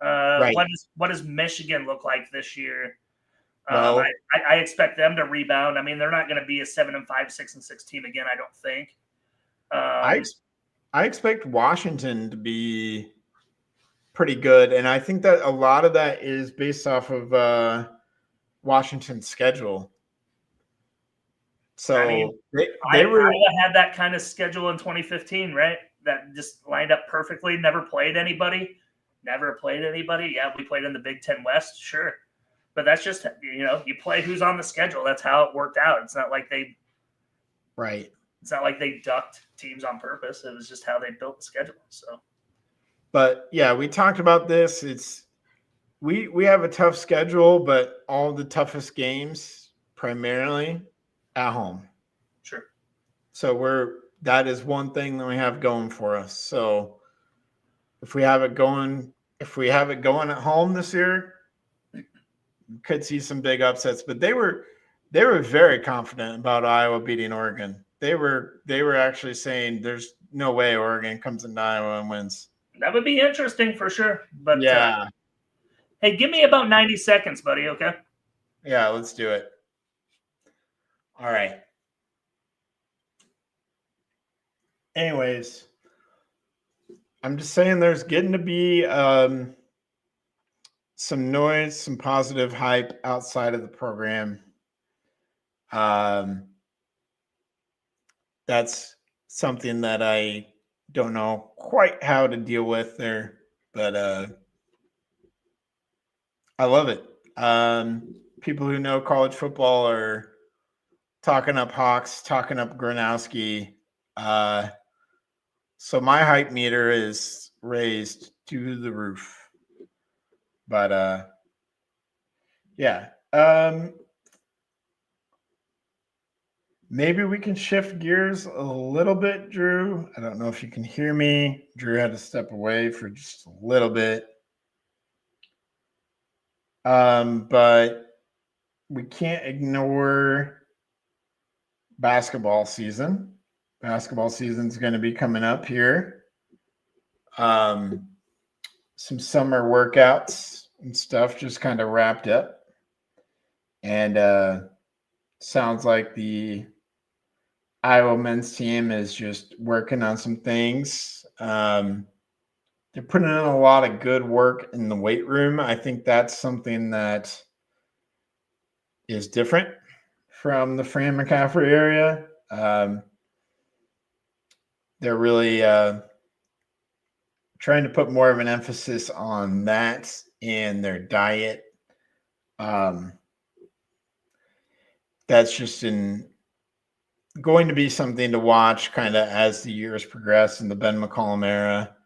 Right. What does Michigan look like this year? Well, I expect them to rebound. I mean, they're not going to be a 7-5, 6-6 team again, I don't think. I expect Washington to be pretty good, and I think that a lot of that is based off of Washington's schedule. So I mean, Iowa had that kind of schedule in 2015, right? That just lined up perfectly. Never played anybody. Yeah, we played in the Big Ten West, sure, but that's just you play who's on the schedule. That's how it worked out. It's not like they It's not like they ducked teams on purpose. It was just how they built the schedule. So, but yeah, we talked about this. We have a tough schedule, but all the toughest games primarily at home. Sure. So that is one thing that we have going for us. So if we have it going at home this year, we could see some big upsets. But they were very confident about Iowa beating Oregon. They were actually saying there's no way Oregon comes into Iowa and wins. That would be interesting for sure. But yeah. Hey, give me about 90 seconds, buddy. Okay. Yeah, let's do it. All right. Anyways, I'm just saying there's getting to be some noise, some positive hype outside of the program. That's something that I don't know quite how to deal with there, but I love it. People who know college football are talking up Hawks, talking up Gronowski. So my hype meter is raised to the roof. But yeah. Maybe we can shift gears a little bit, Drew. I don't know if you can hear me. Drew had to step away for just a little bit. But we can't ignore basketball season. Basketball season's going to be coming up here. Some summer workouts and stuff just kind of wrapped up. And sounds like the Iowa men's team is just working on some things. They're putting in a lot of good work in the weight room. I think that's something that is different from the Fran McCaffrey area. They're really trying to put more of an emphasis on that in their diet. That's just going to be something to watch kind of as the years progress in the Ben McCollum era,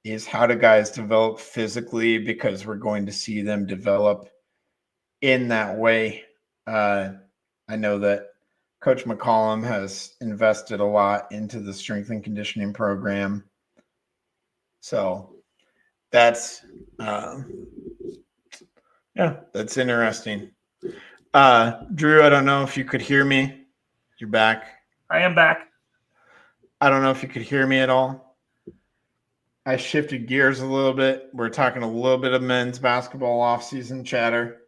is how do guys develop physically, because we're going to see them develop in that way. I know that Coach McCollum has invested a lot into the strength and conditioning program. So that's, that's interesting. Drew, I don't know if you could hear me. You're back. I am back. I don't know if you could hear me at all. I shifted gears a little bit. We're talking a little bit of men's basketball offseason chatter.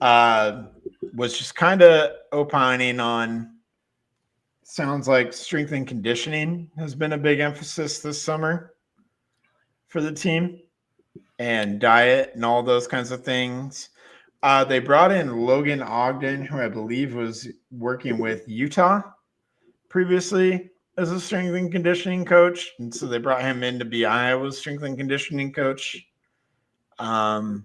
Was just kind of opining on, sounds like strength and conditioning has been a big emphasis this summer for the team, and diet and all those kinds of things. They brought in Logan Ogden, who I believe was working with Utah previously as a strength and conditioning coach. And so they brought him in to be Iowa's strength and conditioning coach. I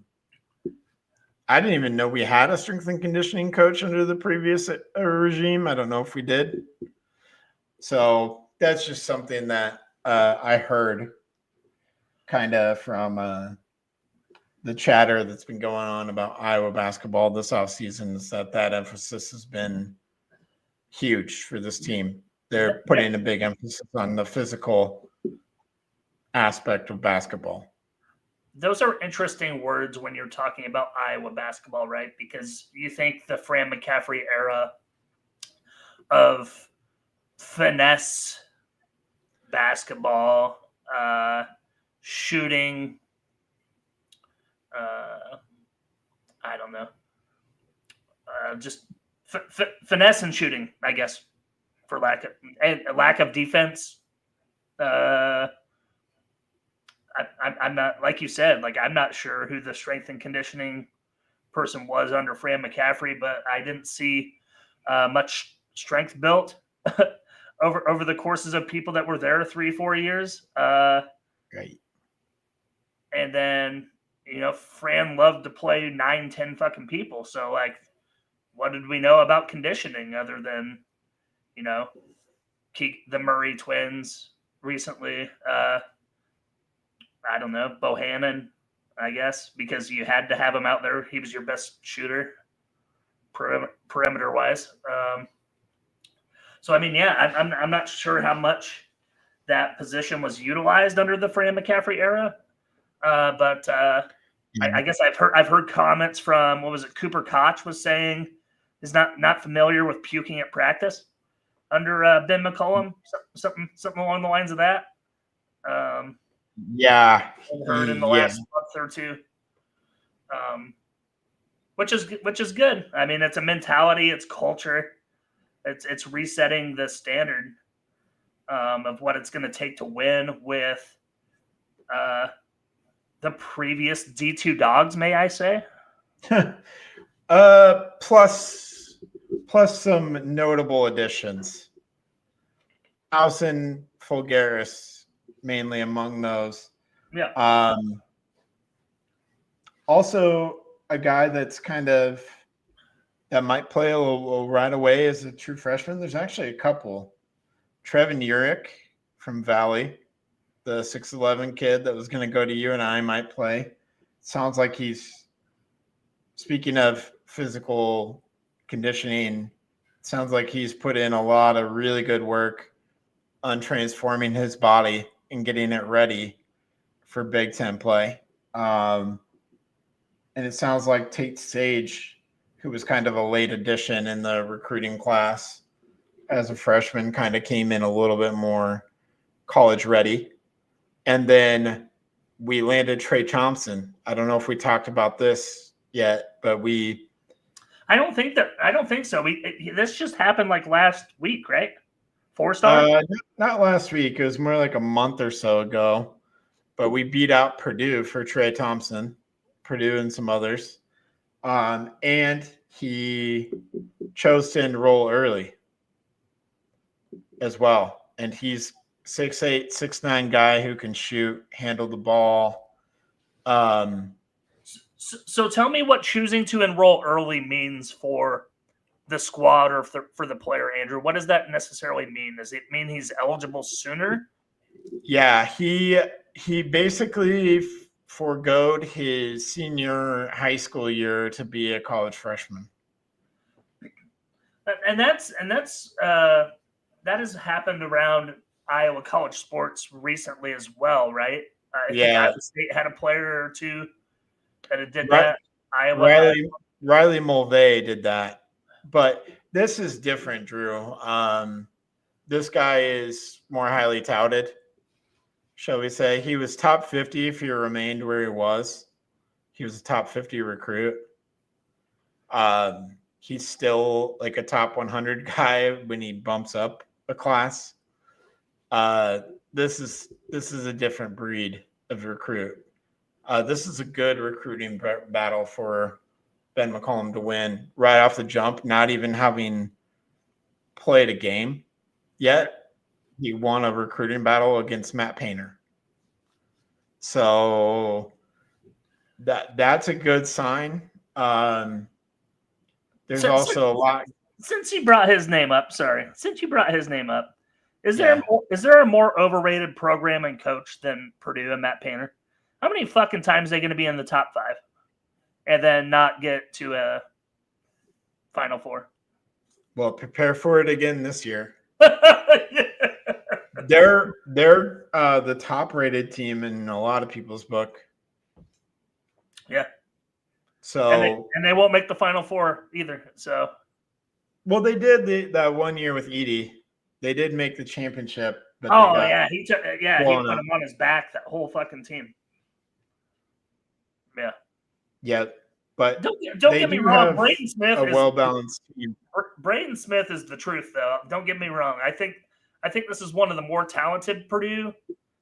didn't even know we had a strength and conditioning coach under the previous regime. I don't know if we did. So that's just something that I heard kind of from the chatter that's been going on about Iowa basketball this offseason, is that emphasis has been huge for this team. They're putting a big emphasis on the physical aspect of basketball. Those are interesting words when you're talking about Iowa basketball, right? Because you think the Fran McCaffrey era of finesse basketball, shooting, I don't know, just finesse and shooting, I guess, for lack of defense. I'm not, like you said, like I'm not sure who the strength and conditioning person was under Fran McCaffrey, but I didn't see much strength built over the courses of people that were there 3-4 years. Right. And then, Fran loved to play 9-10 fucking people. So like, what did we know about conditioning other than, the Murray twins recently? I don't know, Bohannon, I guess, because you had to have him out there. He was your best shooter, perimeter-wise. So, I mean, yeah, I'm not sure how much that position was utilized under the Fran McCaffrey era, but I guess I've heard comments from, what was it, Cooper Koch was saying is not familiar with puking at practice under Ben McCollum, something along the lines of that. Yeah, heard in the last month or two, which is good. I mean, it's a mentality, it's culture, it's resetting the standard of what it's going to take to win with the previous D2 dogs, may I say? Plus some notable additions. Hausen, Fulgaris, mainly among those. Yeah. Also, a guy that's that might play a little right away as a true freshman. There's actually a couple. Trevin Urick from Valley, the 6'11" kid that was going to go to UNI, might play. Sounds like he's, speaking of physical conditioning, sounds like he's put in a lot of really good work on transforming his body and getting it ready for Big Ten play. And it sounds like Tate Sage, who was kind of a late addition in the recruiting class as a freshman, kind of came in a little bit more college ready. And then we landed Trey Thompson. I don't know if we talked about this yet, but I don't think so. This just happened like last week, right? 4-star? Not last week. It was more like a month or so ago. But we beat out Purdue for Trey Thompson, Purdue and some others. And he chose to enroll early as well. And he's 6'8", 6'9" guy who can shoot, handle the ball. So tell me what choosing to enroll early means for the squad or for the player, Andrew. What does that necessarily mean? Does it mean he's eligible sooner? Yeah, he basically forgoed his senior high school year to be a college freshman. And that has happened around Iowa college sports recently as well, right? I think Iowa State had a player or two that did that. Iowa Riley Mulvey did that, but this is different, Drew. This guy is more highly touted, shall we say. He was top 50 if he remained where he was. He was a top 50 recruit. He's still like a top 100 guy when he bumps up a class. This is a different breed of recruit. This is a good recruiting battle for Ben McCollum to win right off the jump, not even having played a game yet. He won a recruiting battle against Matt Painter. So that's a good sign. There's also a lot. Since you brought his name up, is there a more overrated program and coach than Purdue and Matt Painter? How many fucking times are they going to be in the top 5 and then not get to a Final Four? Well, prepare for it again this year. Yeah. They're the top rated team in a lot of people's book. Yeah. So and they won't make the Final Four either. So well, they did that 1 year with Edey. They did make the championship. But he put him on his back, that whole fucking team. Yeah. Yeah, but don't get me wrong. Braden Smith a well-balanced team. Braden Smith is the truth, though. Don't get me wrong. I think this is one of the more talented Purdue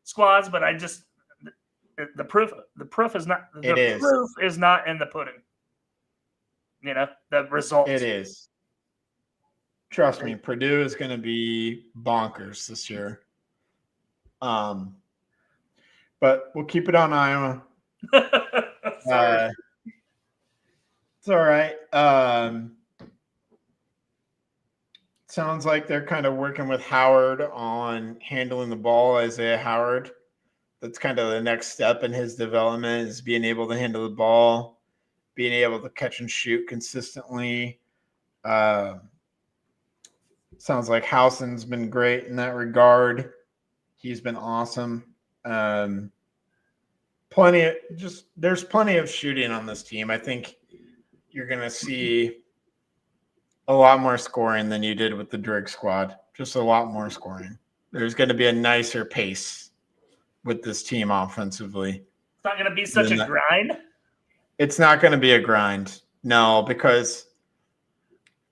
squads, but the proof is not proof is not in the pudding. You know, the results. It is. Trust me, Purdue is going to be bonkers this year. But we'll keep it on Iowa. It's all right. Sounds like they're kind of working with Howard on handling the ball. Isaiah Howard. That's kind of the next step in his development, is being able to handle the ball, being able to catch and shoot consistently. Sounds like Howson's been great in that regard. He's been awesome. There's plenty of shooting on this team. I think you're going to see a lot more scoring than you did with the Drake squad. Just a lot more scoring. There's going to be a nicer pace with this team offensively. It's not going to be such a grind. It's not going to be a grind. No, because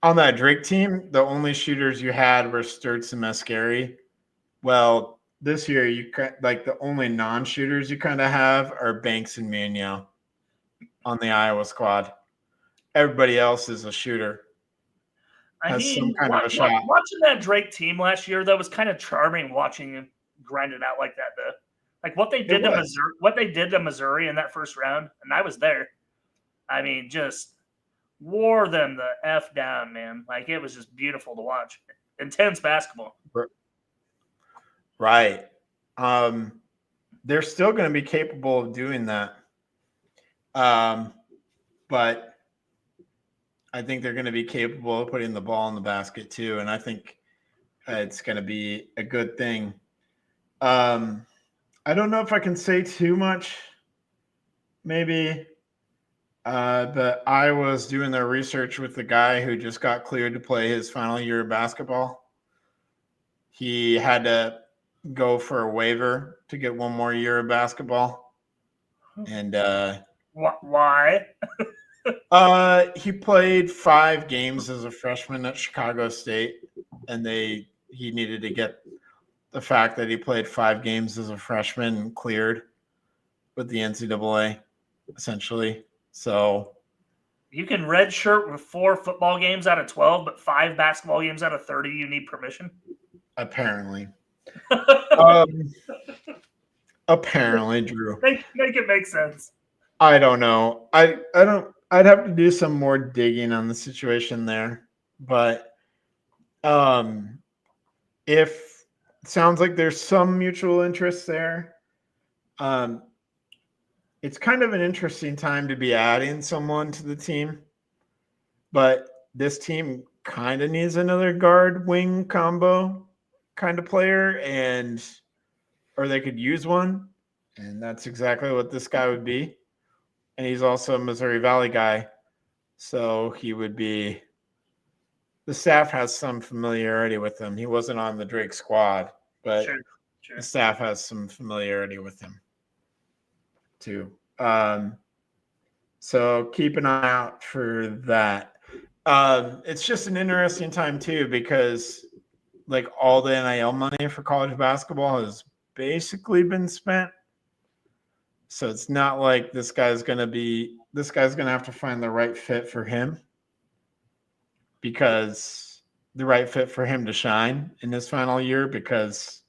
on that Drake team, the only shooters you had were Sturts and Mascari. Well, this year, the only non-shooters you kind of have are Banks and Munoz on the Iowa squad. Everybody else is a shooter. Some kind of a shot. Watching that Drake team last year, that was kind of charming watching him grind it out like that, though. Like what they did to Missouri in that first round, and I was there. I mean, just wore them the F down, man. Like, it was just beautiful to watch. Intense basketball. Right. They're still going to be capable of doing that. But I think they're going to be capable of putting the ball in the basket too. And I think it's going to be a good thing. I don't know if I can say too much, maybe. But I was doing their research with the guy who just got cleared to play his final year of basketball. He had to go for a waiver to get one more year of basketball. And why? He played 5 games as a freshman at Chicago State, and he needed to get the fact that he played 5 games as a freshman cleared with the NCAA, essentially. So you can redshirt with 4 football games out of 12, but 5 basketball games out of 30, you need permission? Apparently. Apparently, Drew. Make it make sense. I don't know. I'd have to do some more digging on the situation there. But if it sounds like there's some mutual interest there, it's kind of an interesting time to be adding someone to the team. But this team kind of needs another guard wing combo kind of player, or they could use one. And that's exactly what this guy would be. And he's also a Missouri Valley guy. So he would be. The staff has some familiarity with him. He wasn't on the Drake squad, but Sure. the staff has some familiarity with him too. So keep an eye out for that. It's just an interesting time too, because like all the NIL money for college basketball has basically been spent. So it's not like this guy's going to have to find the right fit for him, because the right fit for him to shine in his final year, because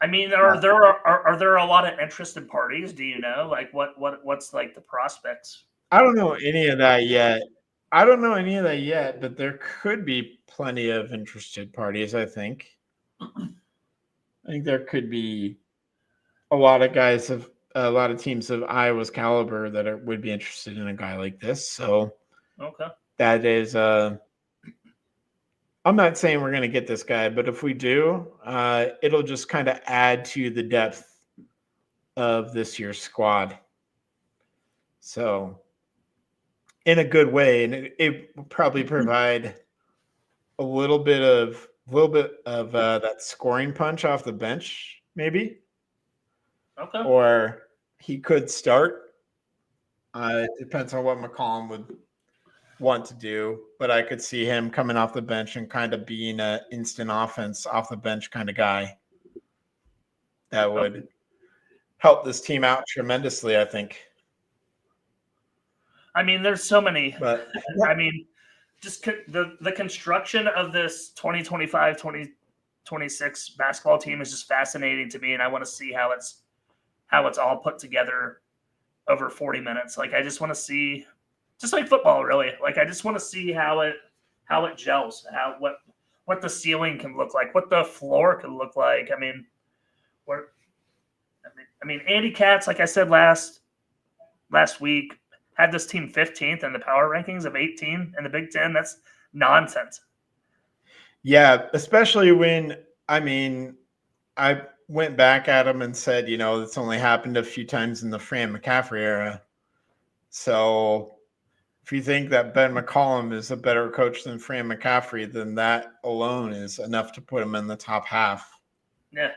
I mean, are there a lot of interested parties? Do you know, like what's like the prospects? I don't know any of that yet. But there could be plenty of interested parties, I think. I think there could be a lot of teams of Iowa's caliber that would be interested in a guy like this. So Okay. that is I'm not saying we're going to get this guy, but if we do, it'll just kind of add to the depth of this year's squad. So in a good way, and it will probably provide a little bit of that scoring punch off the bench, maybe. Okay. Or he could start. It depends on what McCollum would want to do, but I could see him coming off the bench and kind of being an instant offense off the bench kind of guy that would help this team out tremendously, I think. I mean, there's so many. But I mean, just the construction of this 2025-2026 basketball team is just fascinating to me, and I want to see how it's all put together over 40 minutes. Like, I just want to see, just like football, really. Like, I just want to see how it gels, what the ceiling can look like, what the floor can look like. I mean, Andy Katz, like I said last week, had this team 15th in the power rankings of 18 in the Big Ten. That's nonsense. yeah, especially when, I went back at him and said, it's only happened a few times in the Fran McCaffrey era. So if you think that Ben McCollum is a better coach than Fran McCaffrey, then that alone is enough to put him in the top half. Yeah.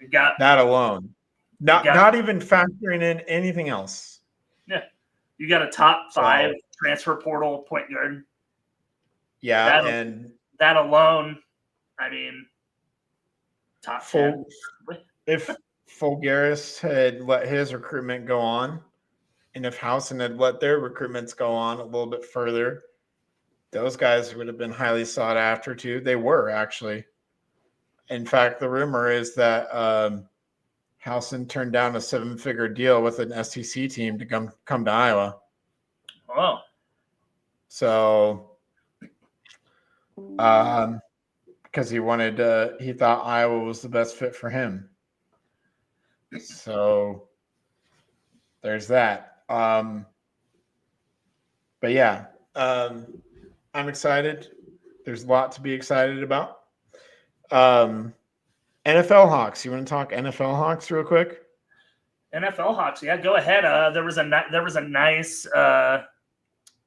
You got that alone. Not even factoring in anything else. Yeah. You got a top 5 transfer portal point guard. Yeah, that alone, I mean, top 10. If Fulgaris had let his recruitment go on, and if Howson had let their recruitments go on a little bit further, those guys would have been highly sought after too. They were, actually. In fact, the rumor is that Howson turned down a 7-figure deal with an SEC team to come to Iowa. Oh. So, because he thought Iowa was the best fit for him. So there's that. But yeah, I'm excited. There's a lot to be excited about. NFL Hawks. You want to talk NFL Hawks real quick? NFL Hawks. Yeah, go ahead. There was a nice.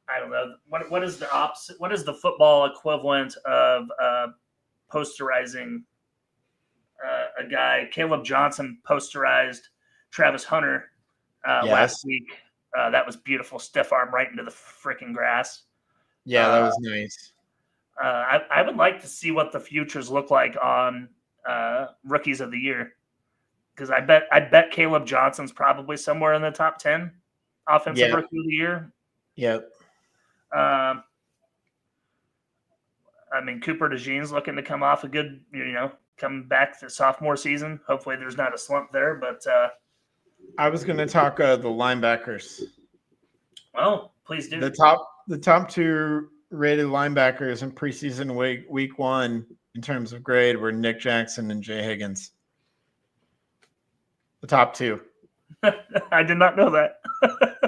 I don't know what is the opposite. What is the football equivalent of posterizing a guy? Caleb Johnson posterized Travis Hunter last week. That was beautiful. Stiff arm right into the freaking grass. Yeah, that was nice. I would like to see what the futures look like on rookies of the year, because I bet Caleb Johnson's probably somewhere in the top 10 offensive rookie of the year. Yep. Cooper DeJean's looking to come off a good, come back to sophomore season. Hopefully there's not a slump there, but I was going to talk the linebackers. Well, please do. The top 2 rated linebackers in preseason week 1 in terms of grade were Nick Jackson and Jay Higgins. The top 2. I did not know that.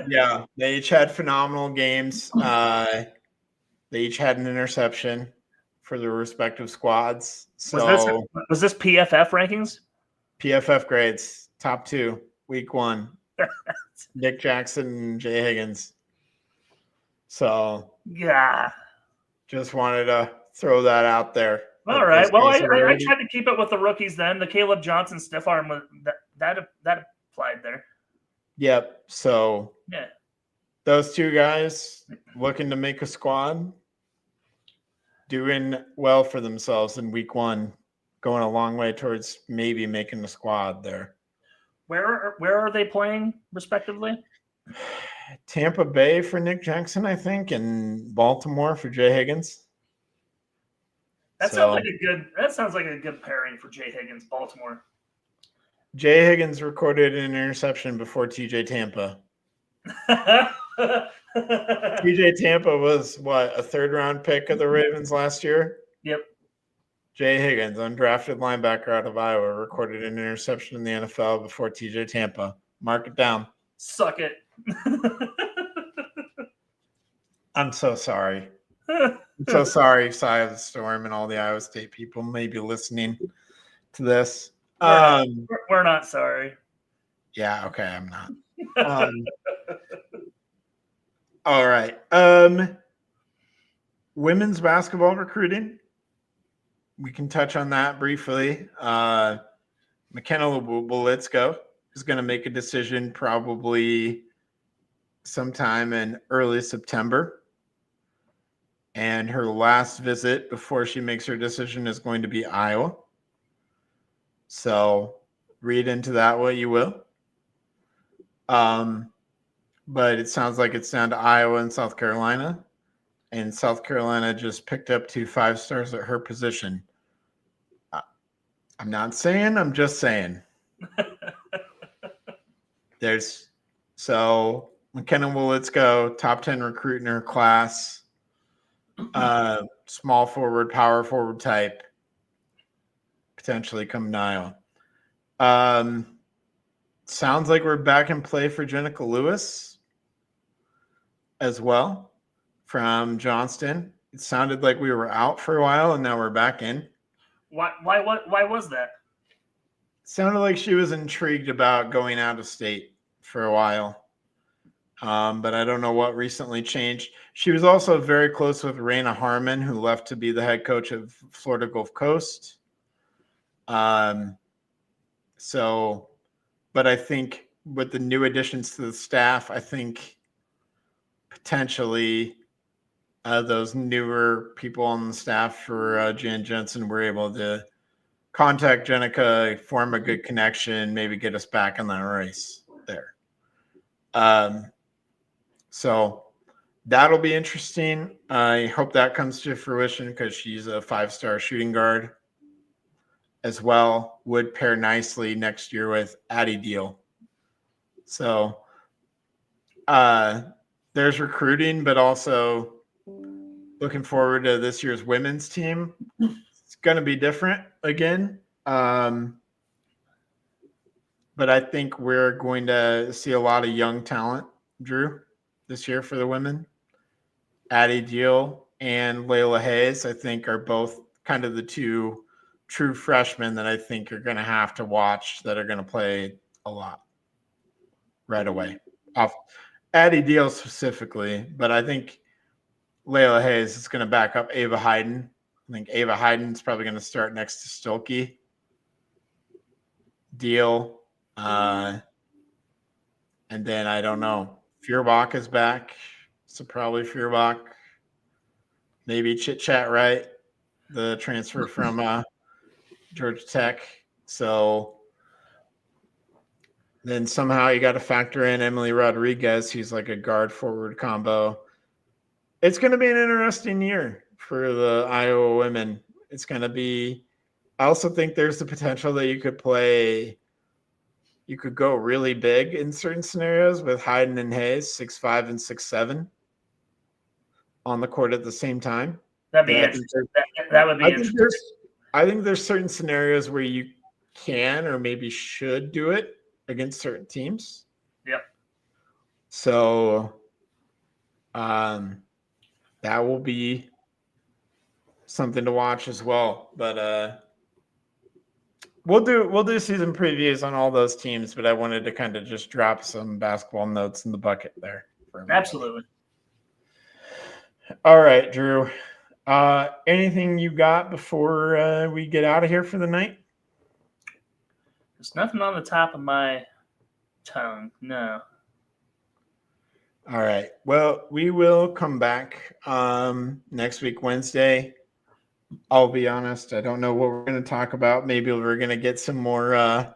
Yeah, they each had phenomenal games. They each had an interception for their respective squads. So was this PFF rankings? PFF grades, top 2, week 1. Nick Jackson and Jay Higgins. So Yeah. just wanted to throw that out there. All right. Well, I tried to keep it with the rookies then. The Caleb Johnson stiff arm was that applied there. Yep. So Yeah. those two guys looking to make a squad, doing well for themselves in week 1, going a long way towards maybe making the squad there. Where are they playing respectively? Tampa Bay for Nick Jackson, I think, and Baltimore for Jay Higgins. That sounds like a good pairing for Jay Higgins, Baltimore. Jay Higgins recorded an interception before TJ Tampa. TJ Tampa was what, a 3rd-round pick of the Ravens last year? Yep. Jay Higgins, undrafted linebacker out of Iowa, recorded an interception in the NFL before TJ Tampa. Mark it down. Suck it. I'm so sorry. I'm so sorry, Side of the Storm, and all the Iowa State people may be listening to this. We're not sorry. Yeah, okay, I'm not. All right. Women's basketball recruiting. We can touch on that briefly. McKenna Wolitsko is going to make a decision probably sometime in early September. And her last visit before she makes her decision is going to be Iowa. So read into that what you will. But it sounds like it's down to Iowa and South Carolina. And South Carolina just picked up 2 5-stars at her position. I'm not saying, I'm just saying. So McKenna Wolitsko, top 10 recruit in her class. Small forward, power forward type. Potentially coming to Iowa. Sounds like we're back in play for Jenica Lewis as well from Johnston. It sounded like we were out for a while and now we're back in. Why was that? It sounded like she was intrigued about going out of state for a while. But I don't know what recently changed. She was also very close with Raina Harmon, who left to be the head coach of Florida Gulf Coast. But I think with the new additions to the staff, I think potentially those newer people on the staff for Jan Jensen were able to contact Jenica, form a good connection, maybe get us back in that race there. So that'll be interesting. I hope that comes to fruition because she's a 5-star shooting guard as well. Would pair nicely next year with Addie Deal. So there's recruiting, but also looking forward to this year's women's team. It's going to be different again. But I think we're going to see a lot of young talent, Drew, this year for the women. Addie Deal and Layla Hayes, I think, are both kind of the 2 true freshmen that I think you're going to have to watch that are going to play a lot right away. Off Addie Deal specifically, but I think Layla Hayes is going to back up Ava Hayden. I think Ava Hayden's probably going to start next to Stolke. Deal. And then I don't know. Feuerbach is back. So probably Feuerbach. Maybe Chit Chat, right? The transfer from Georgia Tech. So then somehow you got to factor in Emily Rodriguez, who's like a guard forward combo. It's going to be an interesting year for the Iowa women. It's going to be – I also think there's the potential that you could go really big in certain scenarios with Hayden and Hayes, 6'5" and 6'7", on the court at the same time. That'd be interesting. That would be interesting. I think there's certain scenarios where you can or maybe should do it against certain teams. Yep. So that will be something to watch as well. But we'll do season previews on all those teams, but I wanted to kind of just drop some basketball notes in the bucket there. Absolutely. All right, Drew. Anything you got before we get out of here for the night? There's nothing on the top of my tongue. No. All right. Well, we will come back next week, Wednesday. I'll be honest, I don't know what we're going to talk about. Maybe we're going to get some more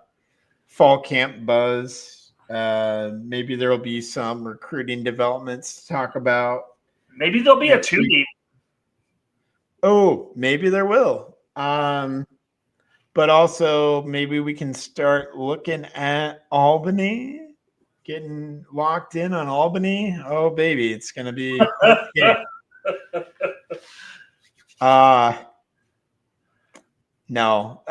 fall camp buzz. Maybe there will be some recruiting developments to talk about. Maybe there'll be a Next 2 week. deep. Oh, maybe there will. But also maybe we can start looking at Albany, getting locked in on Albany. Oh, baby, it's going to be no.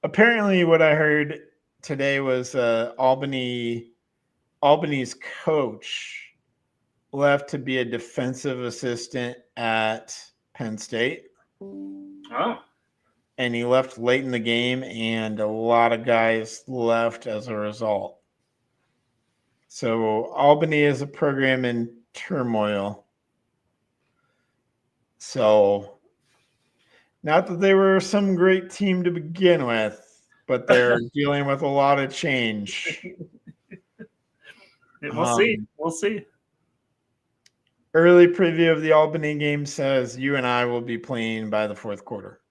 Apparently what I heard today was Albany's coach left to be a defensive assistant at Penn State. Oh. And he left late in the game, and a lot of guys left as a result. So Albany is a program in turmoil. So not that they were some great team to begin with, but they're dealing with a lot of change. We'll see. We'll see. Early preview of the Albany game says you and I will be playing by the fourth quarter.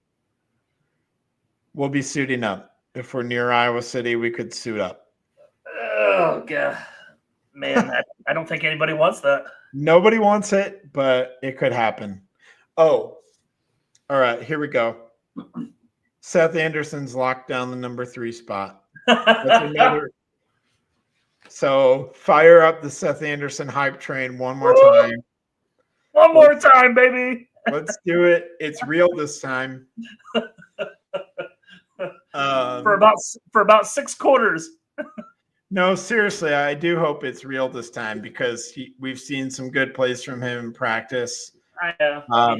We'll be suiting up. If we're near Iowa City, we could suit up. Oh, God. Man, I don't think anybody wants that. Nobody wants it, but it could happen. Oh, all right. Here we go. Seth Anderson's locked down the number 3 spot. That's another. So fire up the Seth Anderson hype train one more time. One more time, baby. Let's do it. It's real this time. For about 6 quarters. No, seriously, I do hope it's real this time because we've seen some good plays from him in practice. I know.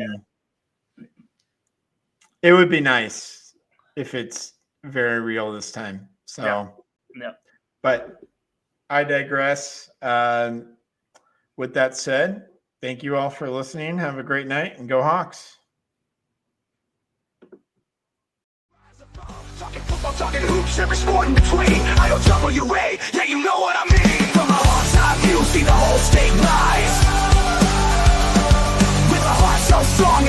It would be nice if it's very real this time. So, Yeah. But I digress. With that said, thank you all for listening. Have a great night and go Hawks. Talking football, talking hoops, every sport in between. IOWA, yeah, you know what I mean. From a hawk's eye view, see the whole state rise. With a heart so strong